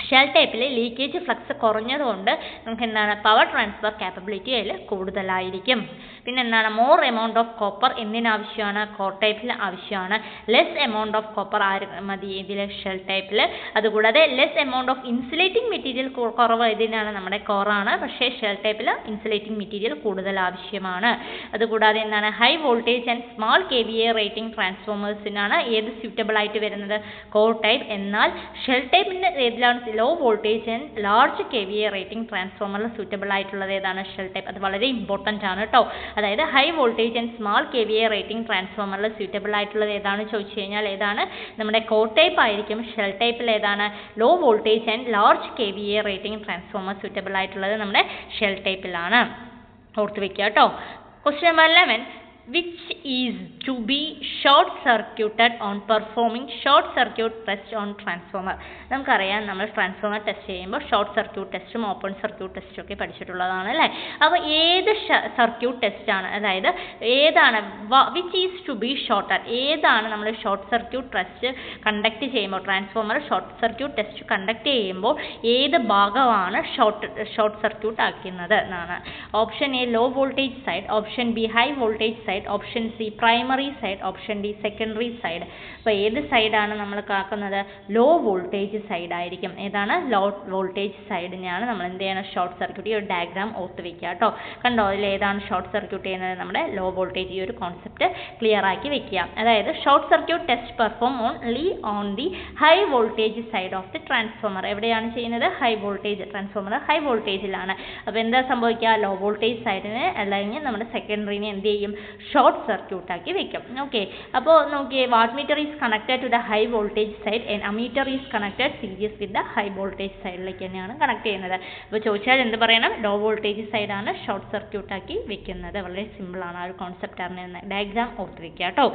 ഷെൽ ടൈപ്പിൽ ലീക്കേജ് ഫ്ലക്സ് കുറഞ്ഞതുകൊണ്ട് നമുക്ക് എന്താണ്? പവർ ട്രാൻസ്ഫർ ക്യാപ്പബിലിറ്റി അതിൽ കൂടുതലായിരിക്കും. പിന്നെ എന്താണ്? മോർ എമൗണ്ട് ഓഫ് കോപ്പർ എന്തിനാവശ്യമാണ്? കോർ ടൈപ്പിൽ ആവശ്യമാണ്. ലെസ് എമൗണ്ട് ഓഫ് കോപ്പർ മതി ഇതിൽ ഷെൽ ടൈപ്പിൽ. അതുകൂടാതെ less amount of insulating material കുറവ് ഇതിനാണ്, നമ്മുടെ കോറാണ്. പക്ഷേ ഷെൽ ടൈപ്പിൽ ഇൻസുലേറ്റിംഗ് മെറ്റീരിയൽ കൂടുതൽ ആവശ്യമാണ്. അതുകൂടാതെ എന്താണ്? High voltage and small KVA rating ട്രാൻസ്ഫോമേഴ്സിനാണ് ഏത് സ്യൂട്ടബിൾ ആയിട്ട് വരുന്നത്? Core type. എന്നാൽ ഷെൽ ടൈപ്പിൻ്റെ ഏതിലാണ്? Low voltage and large KVA rating ട്രാൻസ്ഫോമറിൽ സൂറ്റബിൾ ആയിട്ടുള്ളത് ഏതാണ്? Shell type. അത് വളരെ ഇമ്പോർട്ടൻ്റ് ആണ് കേട്ടോ. അതായത് high voltage and small KVA rating ട്രാൻസ്ഫോമറിൽ സൂറ്റബിൾ ആയിട്ടുള്ളത് ഏതാണ് ചോദിച്ചു കഴിഞ്ഞാൽ ഏതാണ്? നമ്മുടെ കോർ ടൈപ്പ് ആയിരിക്കും. ഷെൽ ടൈപ്പിൽ ഏതാണ്? Low voltage and large KVA rating transformer suitable ആയിട്ടുള്ളത് നമ്മുടെ ഷെൽ ടൈപ്പിലാണ്. ഓർത്ത് വെക്കുക കേട്ടോ. Question number 11. Which is to be short circuited on performing short circuit test on transformer? നമുക്കറിയാം നമ്മൾ ട്രാൻസ്ഫോമർ ടെസ്റ്റ് ചെയ്യുമ്പോൾ ഷോർട്ട് സർക്യൂട്ട് ടെസ്റ്റും ഓപ്പൺ സർക്യൂട്ട് ടെസ്റ്റും ഒക്കെ പഠിച്ചിട്ടുള്ളതാണ് അല്ലേ. അപ്പോൾ ഏത് സർക്യൂട്ട് ടെസ്റ്റ് ആണ്, അതായത് ഏതാണ് which is to be shorter, ഏതാണ് നമ്മൾ ഷോർട്ട് സർക്യൂട്ട് ടെസ്റ്റ് കണ്ടക്ട് ചെയ്യുമ്പോൾ, transformer short circuit test conduct ചെയ്യുമ്പോൾ ഏത് ഭാഗമാണ് ഷോർട്ട് സർക്യൂട്ട് ആക്കുന്നത് എന്നാണ്. Option A low voltage side, option B high voltage side, option C primary side, option D secondary side. അപ്പോൾ ഏത് സൈഡാണ് നമ്മൾ കാക്കുന്നത്? ലോ വോൾട്ടേജ് സൈഡ് ആയിരിക്കും. ഏതാണ്? ലോ വോൾട്ടേജ് സൈഡിനെയാണ് നമ്മൾ എന്ത് ചെയ്യണം? Short circuit. ഈ ഒരു ഡയഗ്രാം ഓർത്ത് വെക്കുക കേട്ടോ. കണ്ടോ അതിൽ ഏതാണ് ഷോർട്ട് സർക്യൂട്ട് ചെയ്യുന്നത്? നമ്മുടെ ലോ വോൾട്ടേജ്. ഈ ഒരു കോൺസെപ്റ്റ് ക്ലിയർ ആക്കി വെക്കുക. അതായത് short circuit test perform only on the high voltage side of the transformer. എവിടെയാണ് ചെയ്യുന്നത്? High voltage. ട്രാൻസ്ഫോമർ ഹൈ വോൾട്ടേജിലാണ്. അപ്പോൾ എന്താ സംഭവിക്കുക? ലോ വോൾട്ടേജ് സൈഡിന് അല്ലെങ്കിൽ നമ്മുടെ സെക്കൻഡറിനെ എന്ത് ചെയ്യും? ഷോർട്ട് സർക്യൂട്ട് ആക്കി വെക്കും. ഓക്കെ. അപ്പോൾ നോക്കിയേ, wattmeter is connected to the high voltage side and ammeter is connected series with the high voltage സൈഡിലേക്ക് തന്നെയാണ് കണക്ട് ചെയ്യുന്നത്. അപ്പോൾ ചോദിച്ചാൽ എന്ത് പറയണം? ലോ വോൾട്ടേജ് സൈഡാണ് ഷോർട്ട് സർക്യൂട്ട് ആക്കി വെക്കുന്നത്. വളരെ സിമ്പിളാണ് ആ ഒരു കോൺസെപ്റ്റ് അറിഞ്ഞിരുന്നത്. ഡയഗ്രാം ഓർത്ത് വെക്കുക കേട്ടോ.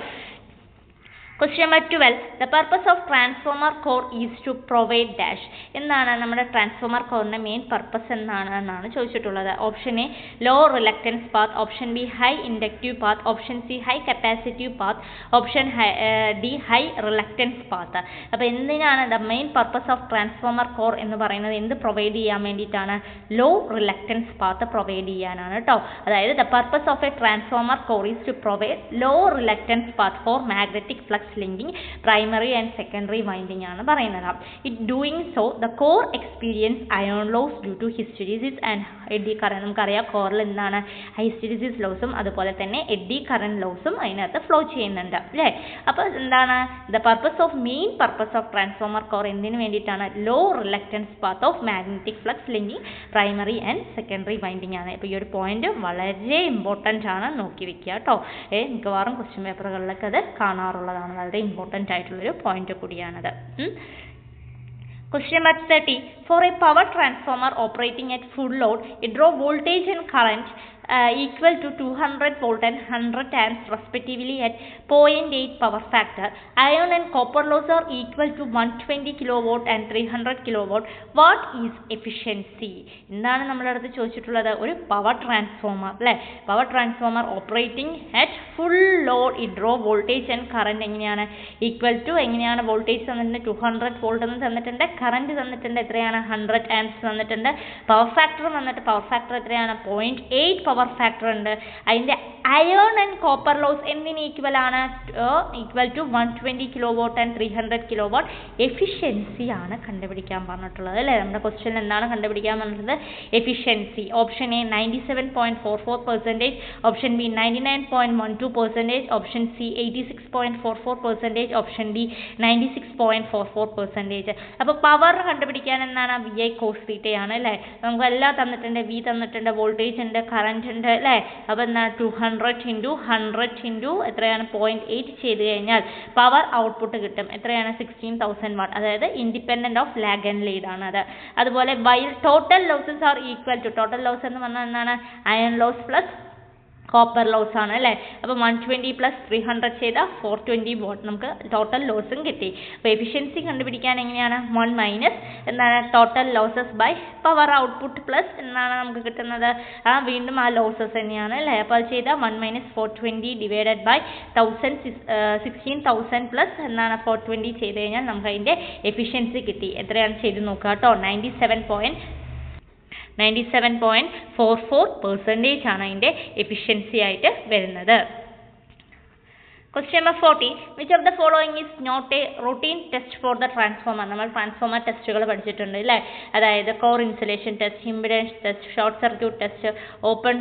Question number 12. The purpose of transformer core is to provide dash. എന്താണ് നമ്മുടെ ട്രാൻസ്ഫോമർ കോറിന്റെ മെയിൻ പർപ്പസ് എന്നാണ് ചോദിച്ചിട്ടുള്ളത്. Option A low reluctance path, option B high inductive path, option C high capacitive path, option D high reluctance path. അപ്പോൾ എന്തിനാണ് the main purpose of transformer core എന്ന് പറയുന്നത്? എന്ത് provide ചെയ്യാൻ വേണ്ടിയിട്ടാണ്? ലോ റിലക്റ്റൻസ് പാത്ത് പ്രൊവൈഡ് ചെയ്യാനാണ് കേട്ടോ. അതായത് the purpose of a transformer core is to provide low reluctance path for magnetic flux linking primary and secondary winding ആണ് പറയുന്നത്. It doing so the core experience iron loss due to hysteresis and eddy current. നമുക്കറിയാം കോറിൽ എന്താണ് hysteresis ലോസും അതുപോലെ തന്നെ AD current ലോസും അതിനകത്ത് flow ചെയ്യുന്നുണ്ട് അല്ലേ. അപ്പോൾ എന്താണ് main purpose of transformer core എന്തിനു വേണ്ടിയിട്ടാണ്? Low reluctance path of magnetic flux linking primary and secondary winding ആണ്. ഇപ്പോൾ ഈ ഒരു പോയിന്റ് വളരെ ഇമ്പോർട്ടൻ്റ് ആണ്, നോക്കി വെക്കുക കേട്ടോ. മിക്കവാറും ക്വസ്റ്റ്യൻ പേപ്പറുകളിലൊക്കെ അത് കാണാറുള്ളതാണ്, വളരെ ഇമ്പോർട്ടൻ്റ് ആയിട്ടുള്ളൊരു പോയിന്റ് കൂടിയാണത്. Question number 30. For a power transformer operating at full load, it draw voltage and current equal to 200 volt and 100 amps respectively at 0.8 power factor. Iron and copper loss are equal to 120 kilowatt and 300 kilowatt. What is efficiency? എന്താണ് നമ്മളടുത്ത് ചോദിച്ചിട്ടുള്ളത്? ഒരു power transformer അല്ലേ. Power transformer operating at full load, it draw voltage and current എങ്ങനെയാണ്? Equal to എങ്ങനെയാണ്? Voltage തന്നിട്ടുണ്ട് 200 volt എന്ന് തന്നിട്ടുണ്ട്, കറണ്ട് തന്നിട്ടുണ്ട് എത്രയാണ്? 100 ആംപ്സ് തന്നിട്ടുണ്ട്. പവർ ഫാക്ടർ വന്നിട്ട് പവർ ഫാക്ടർ എത്രയാണ്? 0.8 പവർ ഫാക്ടർ ഉണ്ട്. അതിൻ്റെ അയേൺ ആൻഡ് കോപ്പർ ലോസ് എന്തിന് ഈക്വൽ ആണ്? Equal to 120 kilowatt and 300 kilowatt. Efficiency ആണ് കണ്ടുപിടിക്കാൻ പറഞ്ഞിട്ടുള്ളത് അല്ലേ. നമ്മുടെ ക്വസ്റ്റ്യൻ എന്താണ് കണ്ടുപിടിക്കാൻ പറഞ്ഞിട്ടുള്ളത്? Efficiency. Option A 97.44%, option B 99.12%, option C 86.44%, option D 96.44%. അപ്പോൾ പവർ കണ്ടുപിടിക്കാൻ എന്താണ്? VI cos θ ആണ് അല്ലേ. നമുക്ക് എല്ലാം തന്നിട്ടുണ്ട്, വി തന്നിട്ടുണ്ട്, വോൾട്ടേജ് ഉണ്ട്, കറണ്ട് ഉണ്ട് അല്ലേ. അപ്പോൾ എന്താണ്? 200 ഇൻറ്റു 100 ഇൻറ്റു എത്രയാണ്? 0.8 ചെയ്ത് കഴിഞ്ഞാൽ പവർ ഔട്ട്പുട്ട് കിട്ടും. എത്രയാണ്? 16,000 വാട്ട്. അതായത് independent of lag and lead ആണ് അത്. അതുപോലെ total losses are equal to, total loss എന്ന് പറഞ്ഞാൽ എന്താണ്? Iron loss plus copper loss ആണ് അല്ലേ. അപ്പോൾ 120 പ്ലസ് 300 ചെയ്താൽ 420 വാട്ട് നമുക്ക് ടോട്ടൽ ലോസും കിട്ടി. അപ്പോൾ എഫിഷ്യൻസി കണ്ടുപിടിക്കാൻ എങ്ങനെയാണ്? 1 മൈനസ് എന്താണ്? Total losses by power output plus എന്നാണ് നമുക്ക് കിട്ടുന്നത്. വീണ്ടും ആ ലോസസ് തന്നെയാണ് അല്ലേ. അപ്പോൾ അത് ചെയ്താൽ 1 മൈനസ് 420 ഡിവൈഡഡ് ബൈ 16,000 പ്ലസ് എന്നാണ് 420 ചെയ്ത് കഴിഞ്ഞാൽ നമുക്ക് അതിൻ്റെ എഫിഷ്യൻസി കിട്ടി. എത്രയാണ് ചെയ്ത് നോക്കുക കേട്ടോ. 97.44% ആണ് അതിൻ്റെ എഫിഷ്യൻസി ആയിട്ട് വരുന്നത്. Question number 40. Which of the following is not a routine test for the transformer? നമ്മൾ ട്രാൻസ്ഫോമർ ടെസ്റ്റുകൾ പഠിച്ചിട്ടുണ്ട് അല്ലേ. അതായത് core insulation test, impedance test, short circuit test, open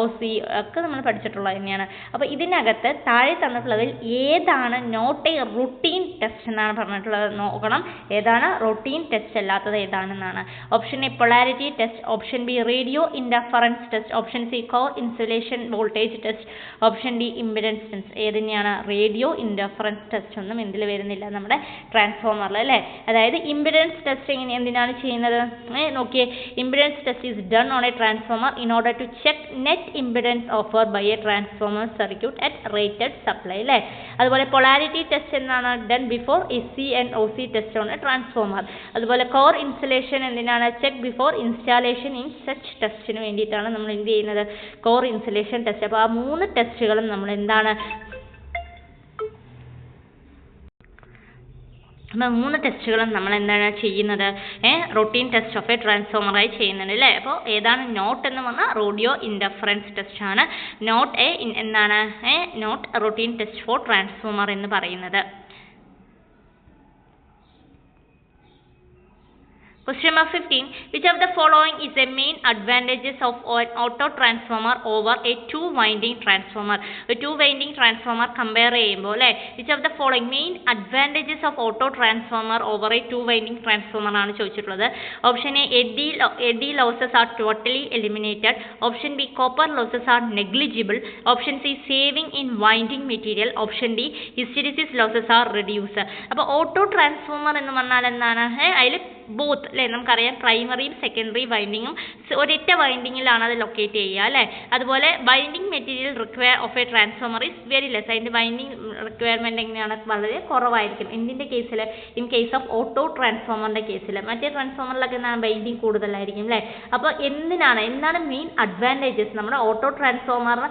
OC ഒക്കെ നമ്മൾ പഠിച്ചിട്ടുള്ളത് തന്നെയാണ്. അപ്പോൾ ഇതിനകത്ത് താഴെ തന്നിട്ടുള്ളതിൽ ഏതാണ് നോട്ട് എ റുട്ടീൻ ടെസ്റ്റ് എന്നാണ് പറഞ്ഞിട്ടുള്ളത്? നോക്കണം ഏതാണ് റൊട്ടീൻ ടെസ്റ്റ് അല്ലാത്തത് ഏതാണെന്നാണ്. Option A polarity test, option B radio interference test, option C core insulation voltage test, option D impedance test. ഏതിനെയാണ്? റേഡിയോ ഇൻറ്റർഫറൻസ് ടെസ്റ്റ് ഒന്നും എന്തിൽ വരുന്നില്ല നമ്മുടെ ട്രാൻസ്ഫോമറിൽ അല്ലേ. അതായത് ഇംപിഡൻസ് ടെസ്റ്റ് എന്തിനാണ് ചെയ്യുന്നത്? നോക്കിയേ, impedance test is done on a transformer in order to check net impedance offer by a transformer circuit at rated supply അല്ലേ. അതുപോലെ പൊളാരിറ്റി ടെസ്റ്റ് എന്നാണ്? Done before SC and OC test on a transformer. അതുപോലെ core insulation എന്തിനാണ്? Check before installation in such ടെസ്റ്റിന് വേണ്ടിയിട്ടാണ് നമ്മൾ എന്ത് ചെയ്യുന്നത്? Core insulation test. അപ്പോൾ ആ 3 ടെസ്റ്റുകളും നമ്മൾ എന്താണ്? അപ്പോൾ 3 ടെസ്റ്റുകളും നമ്മൾ എന്താണ് ചെയ്യുന്നത്? റൊട്ടീൻ ടെസ്റ്റ് ഓഫ് എ ട്രാൻസ്ഫോമറായി ചെയ്യുന്നുണ്ട് അല്ലേ. അപ്പോൾ ഏതാണ് നോട്ട് എന്ന് പറഞ്ഞാൽ റേഡിയോ ഇൻറ്റർഫറൻസ് ടെസ്റ്റ് ആണ് നോട്ട് എന്താണ് not routine test for transformer എന്ന് പറയുന്നത്. Question number 15. Which of the following is the main advantages of an auto transformer over a two-winding transformer? A two-winding transformer compare ചെയ്യുമ്പോൾ അല്ലേ. Which of the following main advantages of auto transformer over a two-winding transformer ആണ് ചോദിച്ചിട്ടുള്ളത്. Option A eddy losses are totally eliminated. Option B copper losses are negligible. Option C saving in winding material. Option D hysteresis losses are reduced. അപ്പോൾ auto transformer എന്ന് പറഞ്ഞാൽ എന്താണ്? അതിൽ both അല്ലേ, നമുക്കറിയാം പ്രൈമറിയും secondary വൈൻഡിങ്ങും ഒരൊറ്റ വൈൻഡിങ്ങിലാണ് അത് ലൊക്കേറ്റ് ചെയ്യുക അല്ലേ. അതുപോലെ binding material require of a transformer is very less, അതിൻ്റെ ബൈൻഡിങ് റിക്വയർമെൻറ്റ് എങ്ങനെയാണ്, വളരെ കുറവായിരിക്കും. എന്തിൻ്റെ കേസിൽ? ഇൻ കേസ് ഓഫ് ഓട്ടോ ട്രാൻസ്ഫോമറിൻ്റെ കേസിൽ. മറ്റേ ട്രാൻസ്ഫോമറിലൊക്കെ എന്താണ് ബൈൻഡിങ് കൂടുതലായിരിക്കും അല്ലേ. അപ്പോൾ എന്താണ് മെയിൻ അഡ്വാൻറ്റേജസ് നമ്മുടെ ഓട്ടോ ട്രാൻസ്ഫോമറിന്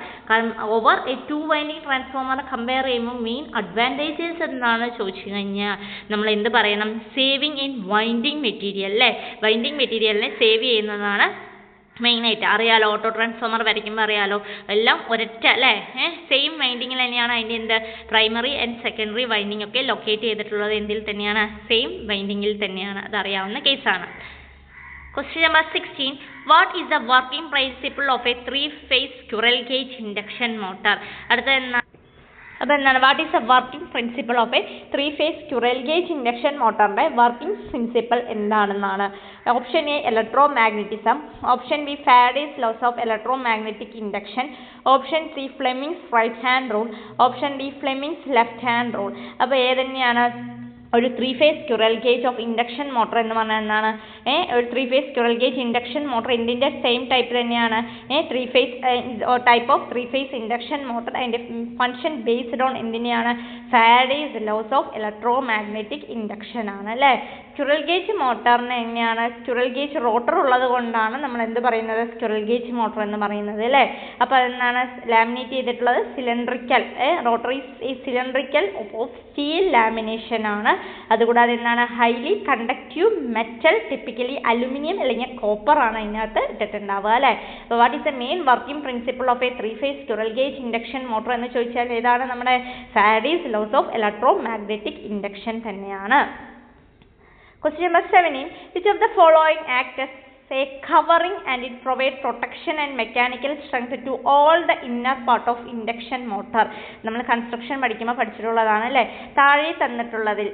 ഓവർ എ 2 വൈൻഡിങ് ട്രാൻസ്ഫോമറിനെ കമ്പയർ ചെയ്യുമ്പോൾ മെയിൻ അഡ്വാൻറ്റേജസ് എന്താണ് ചോദിച്ചു കഴിഞ്ഞാൽ നമ്മൾ എന്ത് പറയണം? സേവിങ് ഇൻ വൈൻഡിങ് മെറ്റീരിയൽ അല്ലേ. വൈൻഡിങ് മെറ്റീരിയലിനെ സേവ് ചെയ്യുന്നതാണ് മെയിനായിട്ട്. അറിയാലോ, ഓട്ടോ ട്രാൻസ്ഫോമർ വരയ്ക്കുമ്പോൾ അറിയാലോ, എല്ലാം ഒരൊറ്റ അല്ലേ സെയിം വൈൻഡിങ്ങിൽ തന്നെയാണ് അതിൻ്റെ എന്ത് പ്രൈമറി ആൻഡ് സെക്കൻഡറി വൈൻഡിങ് ഒക്കെ ലൊക്കേറ്റ് ചെയ്തിട്ടുള്ളത്. എന്തിൽ തന്നെയാണ്? സെയിം വൈൻഡിങ്ങിൽ തന്നെയാണ്. അതറിയാവുന്ന കേസാണ്. Question number 16. What is the working principle of a 3-phase squirrel cage induction motor? അടുത്ത എന്താണ്? What is the working principle of a 3-phase squirrel cage induction മോട്ടറിൻ്റെ working principle എന്താണെന്നാണ്. Option A electro magnetism, option B Faraday's laws of electro magnetic induction, option C Fleming's right hand rule, option D Fleming's left hand rule. അപ്പോൾ ഏതന്നെയാണ് ഒരു 3-phase squirrel cage of induction motor എന്ന് പറഞ്ഞാൽ എന്താണ്? ഒരു 3-phase squirrel cage induction motor ഇതിൻ്റെ same type തന്നെയാണ്. 3-phase type of 3-phase induction motor. അതിൻ്റെ ഫങ്ഷൻ ബേസ്ഡ് ഓൺ എന്തിനെയാണ്? Faraday's laws of electro magnetic induction ആണ് അല്ലേ. സ്ക്വിറൽ ഗേജ് മോട്ടറിന് എങ്ങനെയാണ്? സ്ക്വിറൽ ഗേജ് റോട്ടർ ഉള്ളത് കൊണ്ടാണ് നമ്മൾ എന്ത് പറയുന്നത്? സ്ക്വിറൽ ഗേജ് മോട്ടർ എന്ന് പറയുന്നത് അല്ലേ. അപ്പോൾ അതെന്താണ്? ലാമിനേറ്റ് ചെയ്തിട്ടുള്ളത് സിലിണ്ടറിക്കൽ റോട്ടർ ഈ സിലിണ്ടറിക്കൽ ഓഫ് സ്റ്റീൽ ലാമിനേഷൻ ആണ്. അതുകൂടാതെ എന്താണ്? Highly conductive metal, typically aluminium അല്ലെങ്കിൽ കോപ്പർ ആണ് അതിനകത്ത് ഇട്ടിട്ടുണ്ടാവുക അല്ലേ. അപ്പോൾ what is the main working principle of a 3-phase squirrel gauge induction motor എന്ന് ചോദിച്ചാൽ ഏതാണ്? നമ്മുടെ Faraday's laws of electro magnetic induction തന്നെയാണ്. Question number 17. Which of the following act as a covering and it provides protection and mechanical strength to all the inner part of induction motor? നമ്മൾ construction പഠിക്കുമ്പോൾ പഠിച്ചിട്ടുള്ളതാണ് അല്ലേ. താഴെ തന്നിട്ടുള്ളതിൽ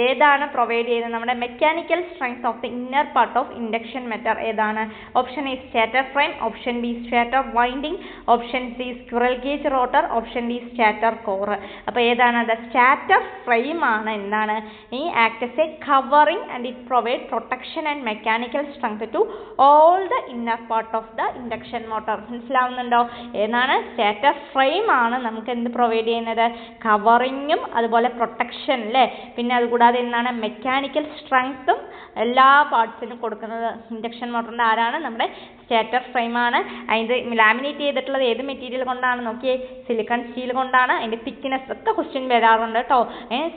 ഏതാണ് provide ചെയ്യുന്നത് നമ്മുടെ mechanical strength of the inner part of induction motor? ഏതാണ്? Option A stator frame, option B stator winding, option C squirrel cage rotor, option D stator core. അപ്പോൾ ഏതാണ്? ദ സ്റ്റാറ്റർ ഫ്രെയിം ആണ് എന്താണ്? ഈ act as a covering and it provide protection and mechanical strength to all the inner part of the induction motor. മനസ്സിലാവുന്നുണ്ടോ? ഏതാണ്? Stator frame ആണ് നമുക്ക് എന്ത് പ്രൊവൈഡ് ചെയ്യുന്നത്? കവറിങ്ങും അതുപോലെ പ്രൊട്ടക്ഷൻ അല്ലേ. പിന്നെ അതുകൂടാതെ എന്താണ്? മെക്കാനിക്കൽ സ്ട്രെങ്ത്തും എല്ലാ പാർട്സിനും കൊടുക്കുന്നത് ഇൻഡക്ഷൻ മോട്ടറിൻ്റെ ആരാണ്? നമ്മുടെ സ്റ്റാറ്റർ ഫ്രെയിം ആണ്. അതിൻ്റെ ലാമിനേറ്റ് ചെയ്തിട്ടുള്ളത് ഏത് മെറ്റീരിയൽ കൊണ്ടാണ്? നോക്കിയേ, സിലിക്കൺ സ്റ്റീൽ കൊണ്ടാണ്. അതിൻ്റെ തിക്നെസ് ഒക്കെ ക്വസ്റ്റ്യൻ വരാറുണ്ട് കേട്ടോ.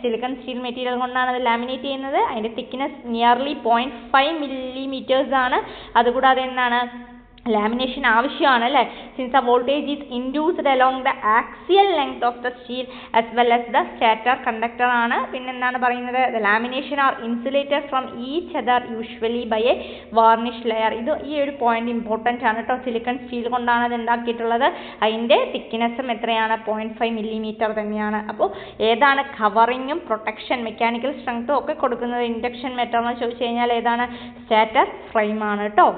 സിലിക്കൺ സ്റ്റീൽ മെറ്റീരിയൽ കൊണ്ടാണ് അത് ലാമിനേറ്റ് ചെയ്യുന്നത്. അതിൻ്റെ തിക്നെസ് നിയർലി 0.5 millimeters ആണ്. അതുകൂടാതെ എന്താണ്? ലാമിനേഷൻ ആവശ്യമാണ് അല്ലേ. Since the voltage is induced along the axial length of the steel as well as the stator conductor ആണ്. പിന്നെ എന്താണ് പറയുന്നത്? The lamination are insulated from each other usually by a varnish layer. ഈ ഒരു point important ആണ് കേട്ടോ. Silicon steel കൊണ്ടാണ് അത് ഉണ്ടാക്കിയിട്ടുള്ളത്. അതിൻ്റെ തിക്നെസ്സും എത്രയാണ്? 0.5 millimeter തന്നെയാണ്. അപ്പോൾ ഏതാണ് കവറിങ്ങും പ്രൊട്ടക്ഷൻ മെക്കാനിക്കൽ സ്ട്രെങ്ത്തും ഒക്കെ കൊടുക്കുന്നത് ഇൻഡക്ഷൻ മോട്ടർ എന്ന് ചോദിച്ചു കഴിഞ്ഞാൽ ഏതാണ്? സ്റ്റാറ്റർ ഫ്രെയിം ആണ് കേട്ടോ.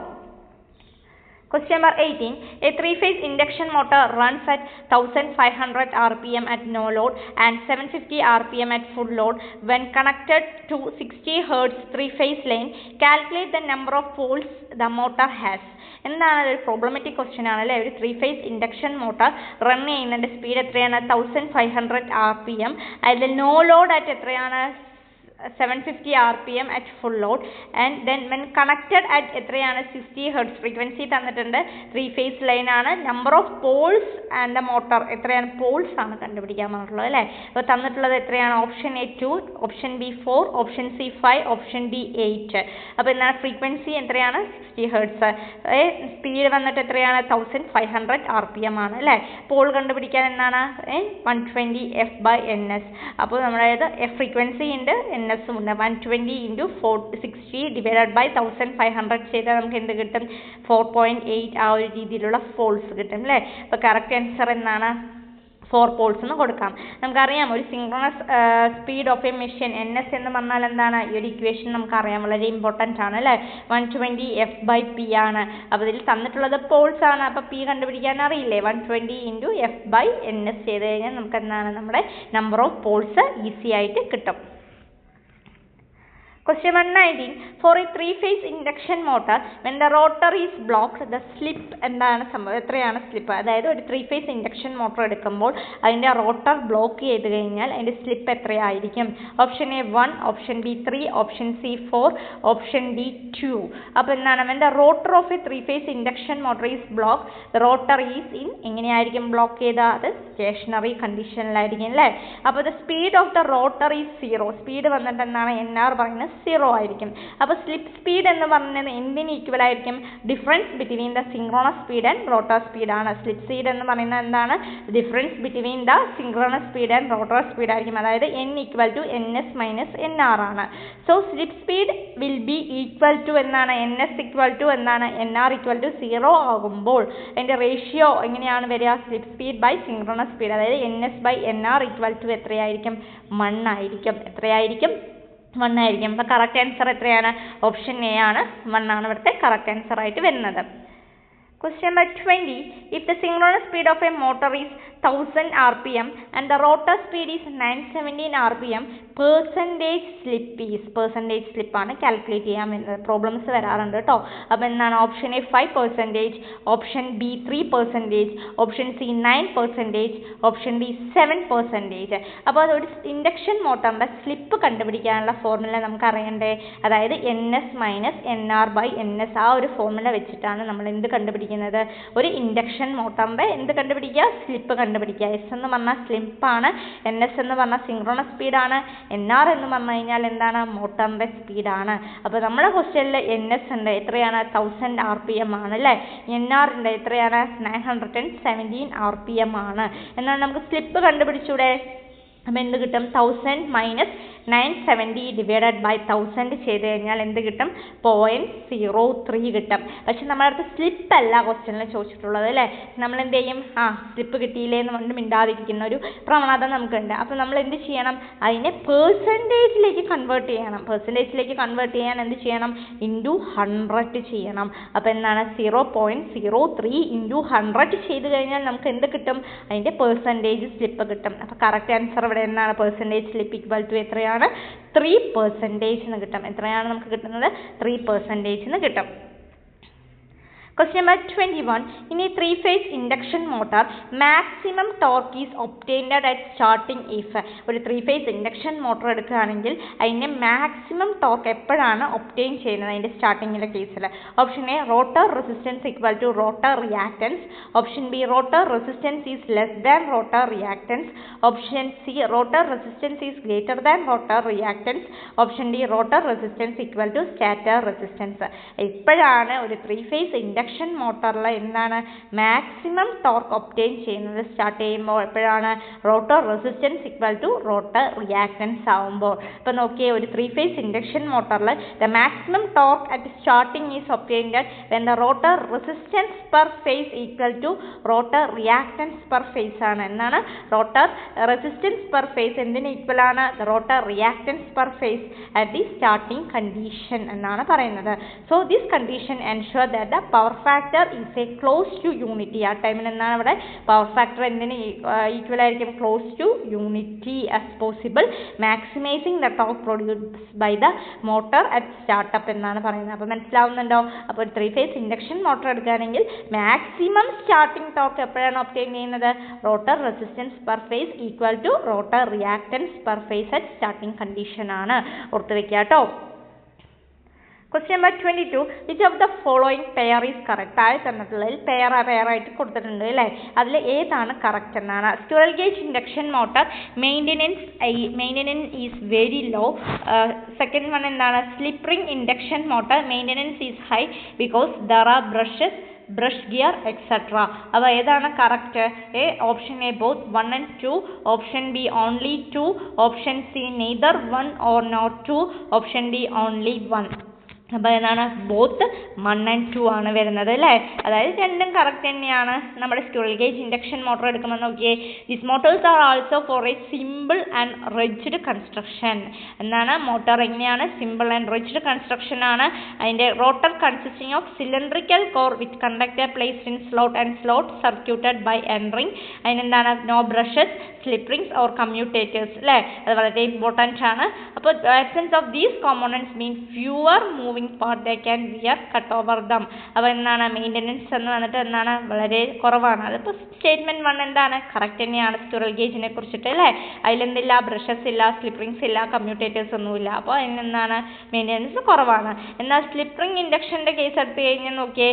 Question number 18. A 3-phase induction motor runs at 1500 rpm at no load and 750 rpm at full load. When connected to 60 Hz 3-phase line, calculate the number of poles the motor has. എന്താണ്? ഒരു problematic question ആണല്ലേ. ഒരു 3-phase induction motor run ചെയ്യുന്നതിൻ്റെ speed എത്രയാണ്? 1500 rpm. അതിൽ no load ആയിട്ട് എത്രയാണ്? 750 rpm at full load, and then when connected at എത്രയാണ്? 60 Hz ഫ്രീക്വൻസി തന്നിട്ടുണ്ട്. 3-phase ലൈൻ ആണ്. Number of Paul's and the motor എത്രയാണ്? പോൾസ് ആണ് കണ്ടുപിടിക്കാൻ പറഞ്ഞിട്ടുള്ളത് അല്ലേ. അപ്പോൾ തന്നിട്ടുള്ളത് എത്രയാണ്? Option A 2, option B 4, option C 5, option D 8. അപ്പോൾ എന്താണ്? ഫ്രീക്വൻസി എത്രയാണ്? 60 Hz. സ്പീഡ് വന്നിട്ട് എത്രയാണ്? 1500 rpm ആണ് അല്ലേ. പോൾ കണ്ടുപിടിക്കാൻ എന്താണ്? 120 f/ns. അപ്പോൾ നമ്മുടെ ഫ്രീക്വൻസി ഉണ്ട്, ns ഉണ്ട്. 120 × 60 ഡിവൈഡഡ് ബൈ 1500 ചെയ്താൽ നമുക്ക് എന്ത് കിട്ടും? 4.8 ആ ഒരു രീതിയിലുള്ള പോൾസ് കിട്ടും അല്ലേ. അപ്പോൾ കറക്റ്റ് ആൻസർ എന്നാണ്? 4 പോൾസ് എന്ന് കൊടുക്കാം. നമുക്കറിയാം ഒരു synchronous speed of A machine ns എന്ന് പറഞ്ഞാൽ എന്താണ്? ഈ ഒരു ഇക്വേഷൻ നമുക്കറിയാം, വളരെ ഇമ്പോർട്ടൻ്റ് ആണ് അല്ലേ. 120 f/p ആണ്. അപ്പോൾ ഇതിൽ തന്നിട്ടുള്ളത് പോൾസ് ആണ്. അപ്പോൾ p കണ്ടുപിടിക്കാൻ അറിയില്ലേ? 120 × f/ns ചെയ്ത് കഴിഞ്ഞാൽ നമുക്ക് എന്താണ്? നമ്മുടെ നമ്പർ ഓഫ് പോൾസ് ഈസി ആയിട്ട് കിട്ടും. Question 119. For a three-phase induction motor, when the rotor is blocked, the slip എന്താണ് സംഭവം? എത്രയാണ് സ്ലിപ്പ്? അതായത് ഒരു ത്രീ ഫേസ് ഇൻഡക്ഷൻ മോട്ടർ എടുക്കുമ്പോൾ അതിൻ്റെ റോട്ടർ ബ്ലോക്ക് ചെയ്ത് കഴിഞ്ഞാൽ അതിൻ്റെ സ്ലിപ്പ് എത്രയായിരിക്കും? Option A 1, option B 3, option C 4, option D 2. അപ്പോൾ എന്താണ്? when the rotor of a three-phase induction motor is blocked, the rotor is in എങ്ങനെയായിരിക്കും ബ്ലോക്ക് ചെയ്ത? അത് സ്റ്റേഷനറി കണ്ടീഷനിലായിരിക്കും അല്ലേ? അപ്പോൾ the speed of the rotor is 0. Speed വന്നിട്ട് എന്താണ്? NR പറയുന്നത് 0 ആയിരിക്കും. അപ്പോൾ സ്ലിപ്പ് സ്പീഡ് എന്ന് പറയുന്നത് എന്തിന് ഈക്വൽ ആയിരിക്കും? Difference between the synchronous speed and rotor speed ആണ്. സ്ലിപ്പ് സ്പീഡ് എന്ന് പറയുന്നത് എന്താണ്? Difference between the synchronous speed and rotor speed ആയിരിക്കും. അതായത് N equal to NS minus NR ആണ്. So slip speed will be equal to എന്താണ്? NS equal to എന്താണ്? NR equal to 0 ആകുമ്പോൾ അതിൻ്റെ റേഷ്യോ എങ്ങനെയാണ് വരിക? Slip speed by synchronous speed, അതായത് NS by NR equal to എത്രയായിരിക്കും? 1 ആയിരിക്കും. എത്രയായിരിക്കും? 1 ആയിരിക്കും. അപ്പോൾ കറക്റ്റ് ആൻസർ എത്രയാണ്? ഓപ്ഷൻ എ ആണ്, 1 ആണ് ഇവിടുത്തെ കറക്റ്റ് ആൻസർ ആയിട്ട് വരുന്നത്. Question number 20. If the synchronous speed of a motor is 1000 rpm and the rotor speed is 917 rpm, percentage slip ആണ് കാൽക്കുലേറ്റ് ചെയ്യാൻ വരുന്നത്. പ്രോബ്ലംസ് വരാറുണ്ട് കേട്ടോ. അപ്പോൾ എന്താണ്? Option A 5%, option B 3%, option C 9%, option D 7%. അപ്പോൾ അതൊരു ഇൻഡക്ഷൻ മോട്ടറിൻ്റെ സ്ലിപ്പ് കണ്ടുപിടിക്കാനുള്ള ഫോർമുല നമുക്ക് അറിയണ്ടേ? അതായത് NS minus NR by NS, ആ ഒരു ഫോർമുല വെച്ചിട്ടാണ് നമ്മൾ എന്ത് കണ്ടുപിടിക്കുന്നത്? ഒരു ഇൻഡക്ഷൻ മോട്ടറിൻ്റെ എന്ത് കണ്ടുപിടിക്കുക? സ്ലിപ്പ് കണ്ടുപിടിക്കുക. S എന്ന് പറഞ്ഞാൽ സ്ലിപ്പാണ്, NS എന്ന് പറഞ്ഞാൽ സിങ്ക്രോണസ് സ്പീഡാണ്, NR എന്ന് പറഞ്ഞു കഴിഞ്ഞാൽ എന്താണ്? മോട്ടറിൻ്റെ സ്പീഡാണ്. അപ്പോൾ നമ്മുടെ ക്വസ്റ്റ്യനിൽ NS ഉണ്ട്, എത്രയാണ്? 1000 rpm ആണ് അല്ലേ? NR ഉണ്ട്, എത്രയാണ്? 917 rpm ആണ്. എന്നാൽ നമുക്ക് സ്ലിപ്പ് കണ്ടുപിടിച്ചൂടെ? അപ്പോൾ എന്ത് കിട്ടും? 1000 മൈനസ് 970 ഡിവൈഡഡ് ബൈ 1000 ചെയ്ത് കഴിഞ്ഞാൽ എന്ത് കിട്ടും? 0.03 കിട്ടും. പക്ഷെ നമ്മുടെ അടുത്ത് സ്ലിപ്പ് അല്ല ക്വസ്റ്റ്യനിൽ ചോദിച്ചിട്ടുള്ളത് അല്ലേ? നമ്മൾ എന്ത് ചെയ്യും? സ്ലിപ്പ് കിട്ടിയില്ലേ എന്ന് കൊണ്ട് മിണ്ടാതിരിക്കുന്ന ഒരു പ്രവണത നമുക്കുണ്ട്. അപ്പോൾ നമ്മൾ എന്ത് ചെയ്യണം? അതിനെ പേഴ്സൻറ്റേജിലേക്ക് കൺവേർട്ട് ചെയ്യണം. പേഴ്സൻറ്റേജിലേക്ക് കൺവേർട്ട് ചെയ്യാൻ എന്ത് ചെയ്യണം? ഇൻറ്റു 100 ചെയ്യണം. അപ്പോൾ എന്താണ്? 0.03 ഇൻറ്റു 100 ചെയ്ത് കഴിഞ്ഞാൽ നമുക്ക് എന്ത് കിട്ടും? അതിൻ്റെ പേഴ്സൻറ്റേജ് സ്ലിപ്പ് കിട്ടും. അപ്പോൾ കറക്റ്റ് ആൻസർ ഇവിടെ എന്താണ്? പേഴ്സൻറ്റേജ് സ്ലിപ്പ് ഈക്വൽ ടു എത്രയാണ്? 3% എന്ന് കിട്ടും. എത്രയാണ് നമുക്ക് കിട്ടുന്നത്? 3% എന്ന് കിട്ടും. Question number 21. In a three-phase induction motor, maximum torque is obtained at starting if. ഒരു three-phase induction motor എടുക്കുകയാണെങ്കിൽ അതിൻ്റെ മാക്സിമം ടോർക്ക് എപ്പോഴാണ് ഒപ്റ്റെയിൻ ചെയ്യുന്നത്? അതിൻ്റെ സ്റ്റാർട്ടിങ്ങിലെ കേസിൽ option A rotor resistance equal to rotor reactance, option B rotor resistance is less than rotor reactance, option C rotor resistance is greater than rotor reactance, option D rotor resistance equal to stator resistance. എപ്പോഴാണ് ഒരു three phase induction മോട്ടറിൽ എന്താണ് maximum torque obtain ചെയ്യുന്നത്? Start ചെയ്യുമ്പോൾ എപ്പോഴാണ്? Rotor resistance equal to rotor reactance ആവുമ്പോൾ. ഇപ്പോൾ നോക്കിയേ, ഒരു ത്രീ-ഫേസ് ഇൻഡക്ഷൻ മോട്ടറിൽ the maximum torque at starting is obtained when the rotor resistance per phase equal to rotor reactance per phase ആണ്. എന്നാണ്? റോട്ടർ റെസിസ്റ്റൻസ് പെർ ഫേസ് എന്തിന് equal ആണ്? Rotor reactance per phase at the starting condition എന്നാണ് പറയുന്നത്. So this condition ensure that the power factor is a close to unity. ആ ടൈമിൽ എന്താണ് ഇവിടെ പവർ ഫാക്ടർ എന്തിന് ഈക്വൽ ആയിരിക്കും? Close to unity as possible, maximising the torque produced by the motor at startup എന്നാണ് പറയുന്നത്. അപ്പോൾ മനസ്സിലാവുന്നുണ്ടോ? അപ്പോൾ ഒരു ത്രീ-ഫേസ് ഇൻഡക്ഷൻ മോട്ടർ എടുക്കുകയാണെങ്കിൽ മാക്സിമം സ്റ്റാർട്ടിംഗ് ടോർക്ക് എപ്പോഴാണ് ഒബ്റ്റെയിൻ ചെയ്യുന്നത്? Rotor resistance per phase equal to rotor reactance per phase at starting condition ആണ്. ഓർത്ത് വെക്കുക കേട്ടോ. Question number 22. Which of the following pair is correct? താഴെ തന്നിട്ടുള്ളതിൽ പെയർ ആയിട്ട് കൊടുത്തിട്ടുണ്ട് അല്ലേ? അതിൽ ഏതാണ് കറക്റ്റ് എന്നാണ്. Squirrel cage induction motor maintenance is very low. Second one എന്താണ്? Slip ring induction motor maintenance is high because there are brush gear etcetera. അപ്പോൾ ഏതാണ് correct? Option A both 1 and 2, option B only 2, option C neither 1 or not 2, option D only 1. അപ്പോൾ എന്താണ് both 1 and 2 ആണ് വരുന്നത് അല്ലേ. അതായത് രണ്ടും correct തന്നെയാണ്. നമ്മുടെ സ്ക്വിറൽ കേജ് ഇൻഡക്ഷൻ മോട്ടോർ എടുക്കുമ്പോൾ നോക്കിയേ, this motors are also for a simple and rigid construction. എന്താണ് മോട്ടോർ എങ്ങനെയാണ്, സിമ്പിൾ ആൻഡ് റിജിഡ് കൺസ്ട്രക്ഷൻ ആണ്. അതിൻ്റെ rotor consisting of cylindrical core with conductor placed in slot and slot circuited by end ring. അതിനെന്താണ് no brushes, slip rings or commutators അല്ലേ. അത് വളരെ important ആണ്. അപ്പോൾ absence of these components mean fewer moving part they can wear cut over them. അപ്പോൾ എന്താണ് maintenance എന്ന് വന്നിട്ട് എന്താണ് വളരെ കുറവാണ്. അതിപ്പോൾ സ്റ്റേറ്റ്മെൻറ്റ് 1 എന്താണ് കറക്റ്റ് തന്നെയാണ് സ്ക്വിറൽ ഗേജിനെ കുറിച്ചിട്ട് അല്ലേ. അതിലെന്തില്ല, ബ്രഷസ് ഇല്ല, സ്ലിപ്പ് റിങ്സ് ഇല്ല, കമ്മ്യൂട്ടേറ്റേഴ്സ് ഒന്നുമില്ല. അപ്പോൾ അതിനെന്താണ് മെയിൻ്റനൻസ് കുറവാണ്. എന്നാൽ സ്ലിപ്പ് റിംഗ് ഇൻഡക്ഷൻ്റെ കേസ് എടുത്ത് കഴിഞ്ഞാൽ നോക്കിയേ,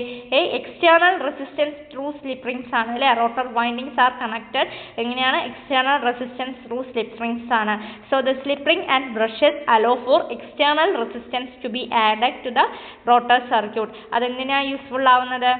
external resistance through slip rings ആണ് അല്ലേ. റോട്ടർ വൈൻഡിങ്സ് ആർ കണക്റ്റഡ് എങ്ങനെയാണ്, external resistance through slip rings ആണ്. So the slip ring and brushes allow for external resistance to be added to the rotor circuit. അതെന്തിനാണ് useful ആവുന്നത്,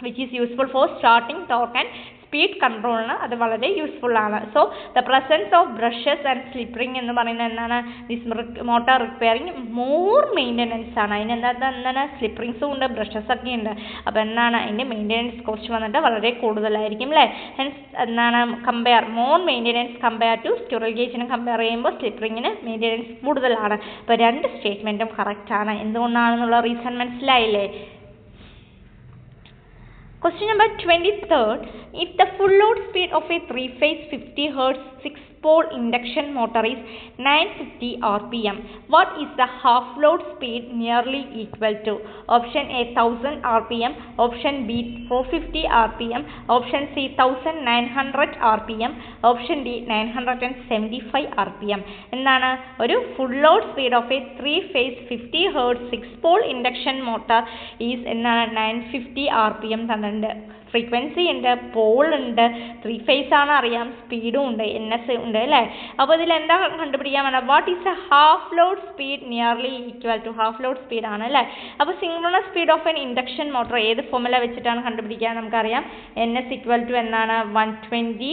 which is useful for starting torque and speed കൺട്രോളിന് അത് വളരെ useful ആണ്. So the presence of brushes and slip ring എന്ന് പറയുന്നത് എന്താണ്, this motor requiring more maintenance ആണ്. എന്താണ് സ്ലിപ്പ് റിങ്സും ഉണ്ട്, ബ്രഷസ് ഒക്കെ ഉണ്ട്. അപ്പോൾ എന്താണ് അതിൻ്റെ മെയിൻ്റനൻസ് കോസ്റ്റ് വന്നിട്ട് വളരെ കൂടുതലായിരിക്കും അല്ലേ. ഹെൻസ് എന്താണ് more maintenance compare to squirrel ഗേജിനെ കമ്പയർ ചെയ്യുമ്പോൾ സ്ലിപ്പ് റിങ്ങിന് മെയിൻ്റനൻസ് കൂടുതലാണ്. അപ്പോൾ രണ്ട് സ്റ്റേറ്റ്മെൻറ്റും കറക്റ്റ് ആണ്. എന്തുകൊണ്ടാണെന്നുള്ള റീസൺ മനസ്സിലായില്ലേ. Question number 23. If the full load speed of a 3-phase 50 Hz 6-pole induction motor is 950 rpm, what is the half load speed nearly equal to? Option A 1000 rpm, option B 450 rpm, option C 1900 rpm, option D 975 rpm. എന്താണ് ഒരു full load speed of a 3-phase 50 Hz 6-pole induction motor is എന്താണ് 950 rpm തന്നിട്ടുണ്ട്. Frequency ഉണ്ട്, Paul ഉണ്ട്, 3 phase ആണ് അറിയാം, സ്പീഡും ഉണ്ട്, NS ഉണ്ട് അല്ലേ. അപ്പോൾ ഇതിൽ എന്താ കണ്ടുപിടിക്കാൻ വേണം, what is a half load speed nearly equal to, half load speed ആണ് അല്ലേ. അപ്പോൾ synchronous speed of an induction motor ഏത് ഫോർമുല വെച്ചിട്ടാണ് കണ്ടുപിടിക്കുക നമുക്കറിയാം. NS ഈക്വൽ ടു എന്താണ് 120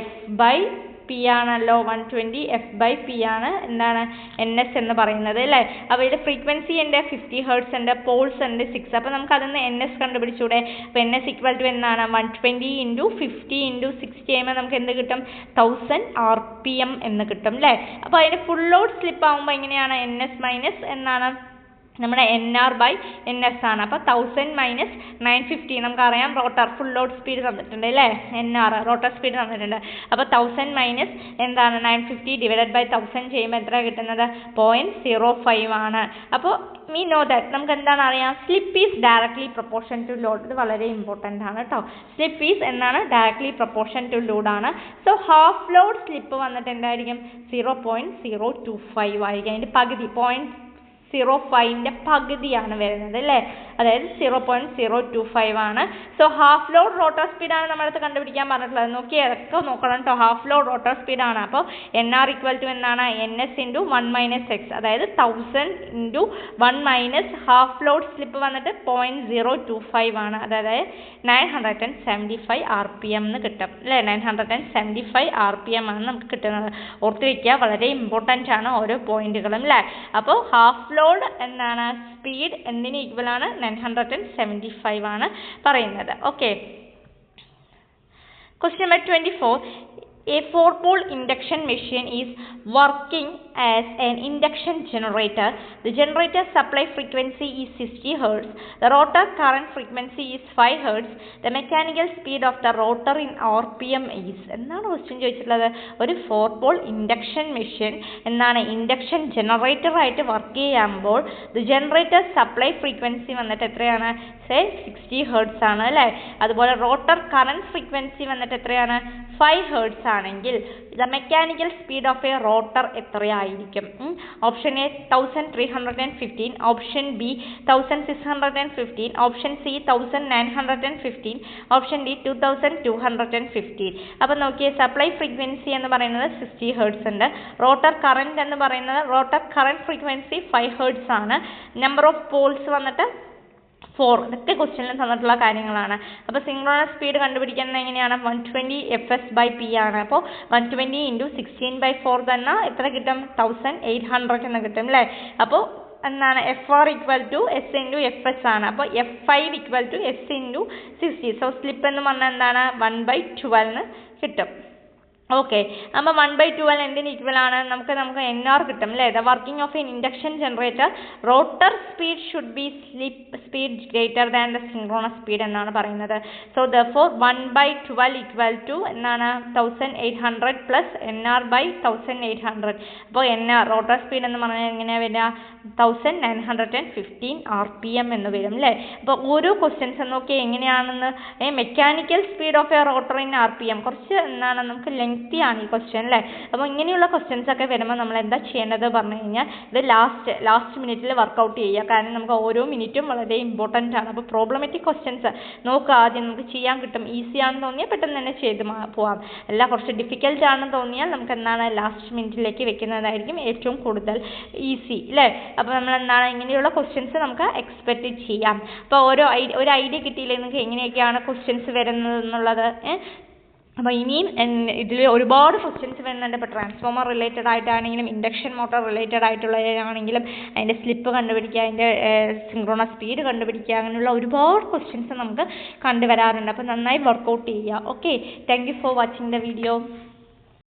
F/P ആണല്ലോ, 120 F/P ആണ് എന്താണ് NS എന്ന് പറയുന്നത് അല്ലേ. അപ്പോൾ ഇതിൽ ഫ്രീക്വൻസി ഉണ്ട്, 50 Hz ഉണ്ട്, പോൾസ് ഉണ്ട് 6. അപ്പോൾ നമുക്ക് അതിൽ നിന്ന് NS കണ്ടുപിടിച്ചൂടെ. അപ്പോൾ NS ഈക്വൽ ടു എന്താണ് 120 × 50 × 60 ചെയ്യുമ്പോൾ നമുക്ക് എന്ത് കിട്ടും, 1000 rpm എന്ന് കിട്ടും അല്ലേ. അപ്പോൾ അതിന് ഫുൾ ലോഡ് സ്ലിപ്പ് ആകുമ്പോൾ എങ്ങനെയാണ്, NS മൈനസ് എന്നാണ് നമ്മുടെ NR/NS ആണ്. അപ്പോൾ 1000 മൈനസ് 950 നമുക്കറിയാം റോട്ടർ ഫുൾ ലോഡ് സ്പീഡ് തന്നിട്ടുണ്ട് അല്ലേ, NR റോട്ടർ സ്പീഡ് തന്നിട്ടുണ്ട്. അപ്പോൾ 1000 മൈനസ് എന്താണ് 950 ഡിവൈഡഡ് ബൈ 1000 ചെയ്യുമ്പോൾ എത്ര കിട്ടുന്നത് 0.05 ആണ്. അപ്പോൾ we know that നമുക്ക് എന്താണ് അറിയാം, slip is directly proportion to load. ഇത് വളരെ ഇമ്പോർട്ടൻ്റ് ആണ് കേട്ടോ. സ്ലിപ്പ് ഈസ് എന്താണ് ഡയറക്ട്ലി പ്രൊപ്പോർഷൻ ടു ലോഡ് ആണ്. സോ ഹാഫ് ലോഡ് സ്ലിപ്പ് വന്നിട്ട് എന്തായിരിക്കും 0.025 ആയിരിക്കും. അതിൻ്റെ പകുതി 0.05ൻ്റെ പകുതിയാണ് വരുന്നത് അല്ലേ. അതായത് 0.025 ആണ്. സോ ഹാഫ് ലോഡ് റോട്ടർ സ്പീഡാണ് നമ്മളടുത്ത് കണ്ടുപിടിക്കാൻ പറഞ്ഞിട്ടുള്ളത്. നോക്കി അതൊക്കെ നോക്കണം കേട്ടോ. ഹാഫ് ലോഡ് റോട്ടർ സ്പീഡാണ്. അപ്പോൾ NR ഈക്വൽ ടു എന്താണ് NS × 1 - x, അതായത് 1000 × 1 - ഹാഫ് ലോഡ് സ്ലിപ്പ് വന്നിട്ട് 0.025 ആണ്. അതായത് 975 rpm എന്ന് കിട്ടും അല്ലേ. 975 rpm ആണ് നമുക്ക് കിട്ടുന്നത്. ഓർത്ത് വയ്ക്കുക, വളരെ ഇമ്പോർട്ടൻ്റ് ആണ് ഓരോ പോയിന്റുകളും അല്ലേ. അപ്പോൾ ഹാഫ് ലോഡ് എന്താണ് സ്പീഡ് എന്തിന് ഈക്വൽ ആണ് 975 ആണ് പറയുന്നത്. Okay. Question number 24. A 4-pole induction machine is working as an induction generator. The generator supply frequency is 60 Hz. The rotor current frequency is 5 Hz. The mechanical speed of the rotor in RPM is. എന്താണ് question ചോദിച്ചിട്ടുള്ളത്. ഒരു 4-pole induction machine എന്താണ് induction generator ആയിട്ട് work ചെയ്യുമ്പോൾ the generator supply frequency വന്നിട്ട് എത്രയാണ്, say 60 Hz ആണ് അല്ലേ. അതുപോലെ റോട്ടർ കറന്റ് ഫ്രീക്വൻസി വന്നിട്ട് എത്രയാണ് 5 Hz ആണെങ്കിൽ the mechanical speed of a rotor എത്രയായിരിക്കും. Option A 1315, option B 1615, option C 1915, option D 2215. അപ്പോൾ നോക്കിയേ, സപ്ലൈ ഫ്രീക്വൻസി എന്ന് പറയുന്നത് 60 Hz ഉണ്ട്. റോട്ടർ കറന്റ് എന്ന് പറയുന്നത് റോട്ടർ കറന്റ് ഫ്രീക്വൻസി 5 Hz ആണ്. നമ്പർ ഓഫ് പോൾസ് വന്നിട്ട് 4. ഇതൊക്കെ ക്വസ്റ്റ്യനിൽ തന്നിട്ടുള്ള കാര്യങ്ങളാണ്. അപ്പോൾ സിങ്ക്രണസ് സ്പീഡ് കണ്ടുപിടിക്കുന്നത് എങ്ങനെയാണ്, 120 Fs/P ആണ്. അപ്പോൾ 120 × 16/4 തന്നെ എത്ര കിട്ടും, 1800 എന്ന് കിട്ടും അല്ലേ. അപ്പോൾ എന്താണ് FR equal to S into FS ആണ്. അപ്പോൾ F5 equal to S into 60. So slip എന്ന് പറഞ്ഞാൽ എന്താണ് 1/12 കിട്ടും. ഓക്കെ, അപ്പോൾ 1/12 എന്തിന് ഈക്വൽ ആണ്? നമുക്ക് NR കിട്ടും അല്ലേ? The working of an induction generator rotor speed should be slip speed greater than the synchronous speed എന്നാണ് പറയുന്നത്. സോ ദർഫോർ 1/12 ഈക്വൽ ടു എന്താണ് 1800 പ്ലസ് NR/1800. അപ്പോൾ NR റോട്ടർ സ്പീഡ് എന്ന് പറഞ്ഞാൽ എങ്ങനെയാണ് വരിക? 1915 RPM എന്ന് വരും അല്ലേ? അപ്പോൾ ഓരോ ക്വസ്റ്റ്യൻസ് നോക്കി എങ്ങനെയാണെന്ന്. Mechanical speed of A rotor in RPM കുറച്ച് എന്താണ് നമുക്ക് ലെങ്തിയാണ് ഈ ക്വസ്റ്റ്യൻ അല്ലേ? അപ്പോൾ ഇങ്ങനെയുള്ള ക്വസ്റ്റ്യൻസ് ഒക്കെ വരുമ്പോൾ നമ്മൾ എന്താ ചെയ്യേണ്ടത് പറഞ്ഞു കഴിഞ്ഞാൽ ഇത് ലാസ്റ്റ് മിനിറ്റിൽ വർക്കൗട്ട് ചെയ്യുക. കാരണം നമുക്ക് ഓരോ മിനിറ്റും വളരെ ഇമ്പോർട്ടൻ്റ് ആണ്. അപ്പോൾ പ്രോബ്ലമാറ്റിക് ക്വസ്റ്റ്യൻസ് നോക്കുക, ആദ്യം നമുക്ക് ചെയ്യാൻ കിട്ടും. ഈസി ആണെന്ന് തോന്നിയാൽ പെട്ടെന്ന് തന്നെ ചെയ്ത് പോവാം. അല്ല കുറച്ച് ഡിഫിക്കൽട്ട് ആണെന്ന് തോന്നിയാൽ നമുക്ക് എന്താണ് ലാസ്റ്റ് മിനിറ്റിലേക്ക് വെക്കുന്നതായിരിക്കും ഏറ്റവും കൂടുതൽ ഈസി അല്ലേ? അപ്പോൾ നമ്മൾ എന്താണ് ഇങ്ങനെയുള്ള ക്വസ്റ്റ്യൻസ് നമുക്ക് എക്സ്പെക്റ്റ് ചെയ്യാം. അപ്പോൾ ഒരു ഐഡിയ കിട്ടിയില്ലേ നിങ്ങൾക്ക് എങ്ങനെയൊക്കെയാണ് ക്വസ്റ്റ്യൻസ് വരുന്നത് എന്നുള്ളത്? അപ്പോൾ ഇനിയും ഇതിൽ ഒരുപാട് ക്വസ്റ്റ്യൻസ് വരുന്നുണ്ട്. ഇപ്പോൾ ട്രാൻസ്ഫോമർ റിലേറ്റഡ് ആയിട്ടാണെങ്കിലും ഇൻഡക്ഷൻ മോട്ടോർ റിലേറ്റഡ് ആയിട്ടുള്ളതാണെങ്കിലും അതിൻ്റെ സ്ലിപ്പ് കണ്ടുപിടിക്കുക, അതിൻ്റെ സിൻക്രോണസ് സ്പീഡ് കണ്ടുപിടിക്കുക, അങ്ങനെയുള്ള ഒരുപാട് ക്വസ്റ്റ്യൻസ് നമുക്ക് കണ്ടുവരാറുണ്ട്. അപ്പോൾ നന്നായി വർക്കൗട്ട് ചെയ്യുക. Okay, thank you for watching the video.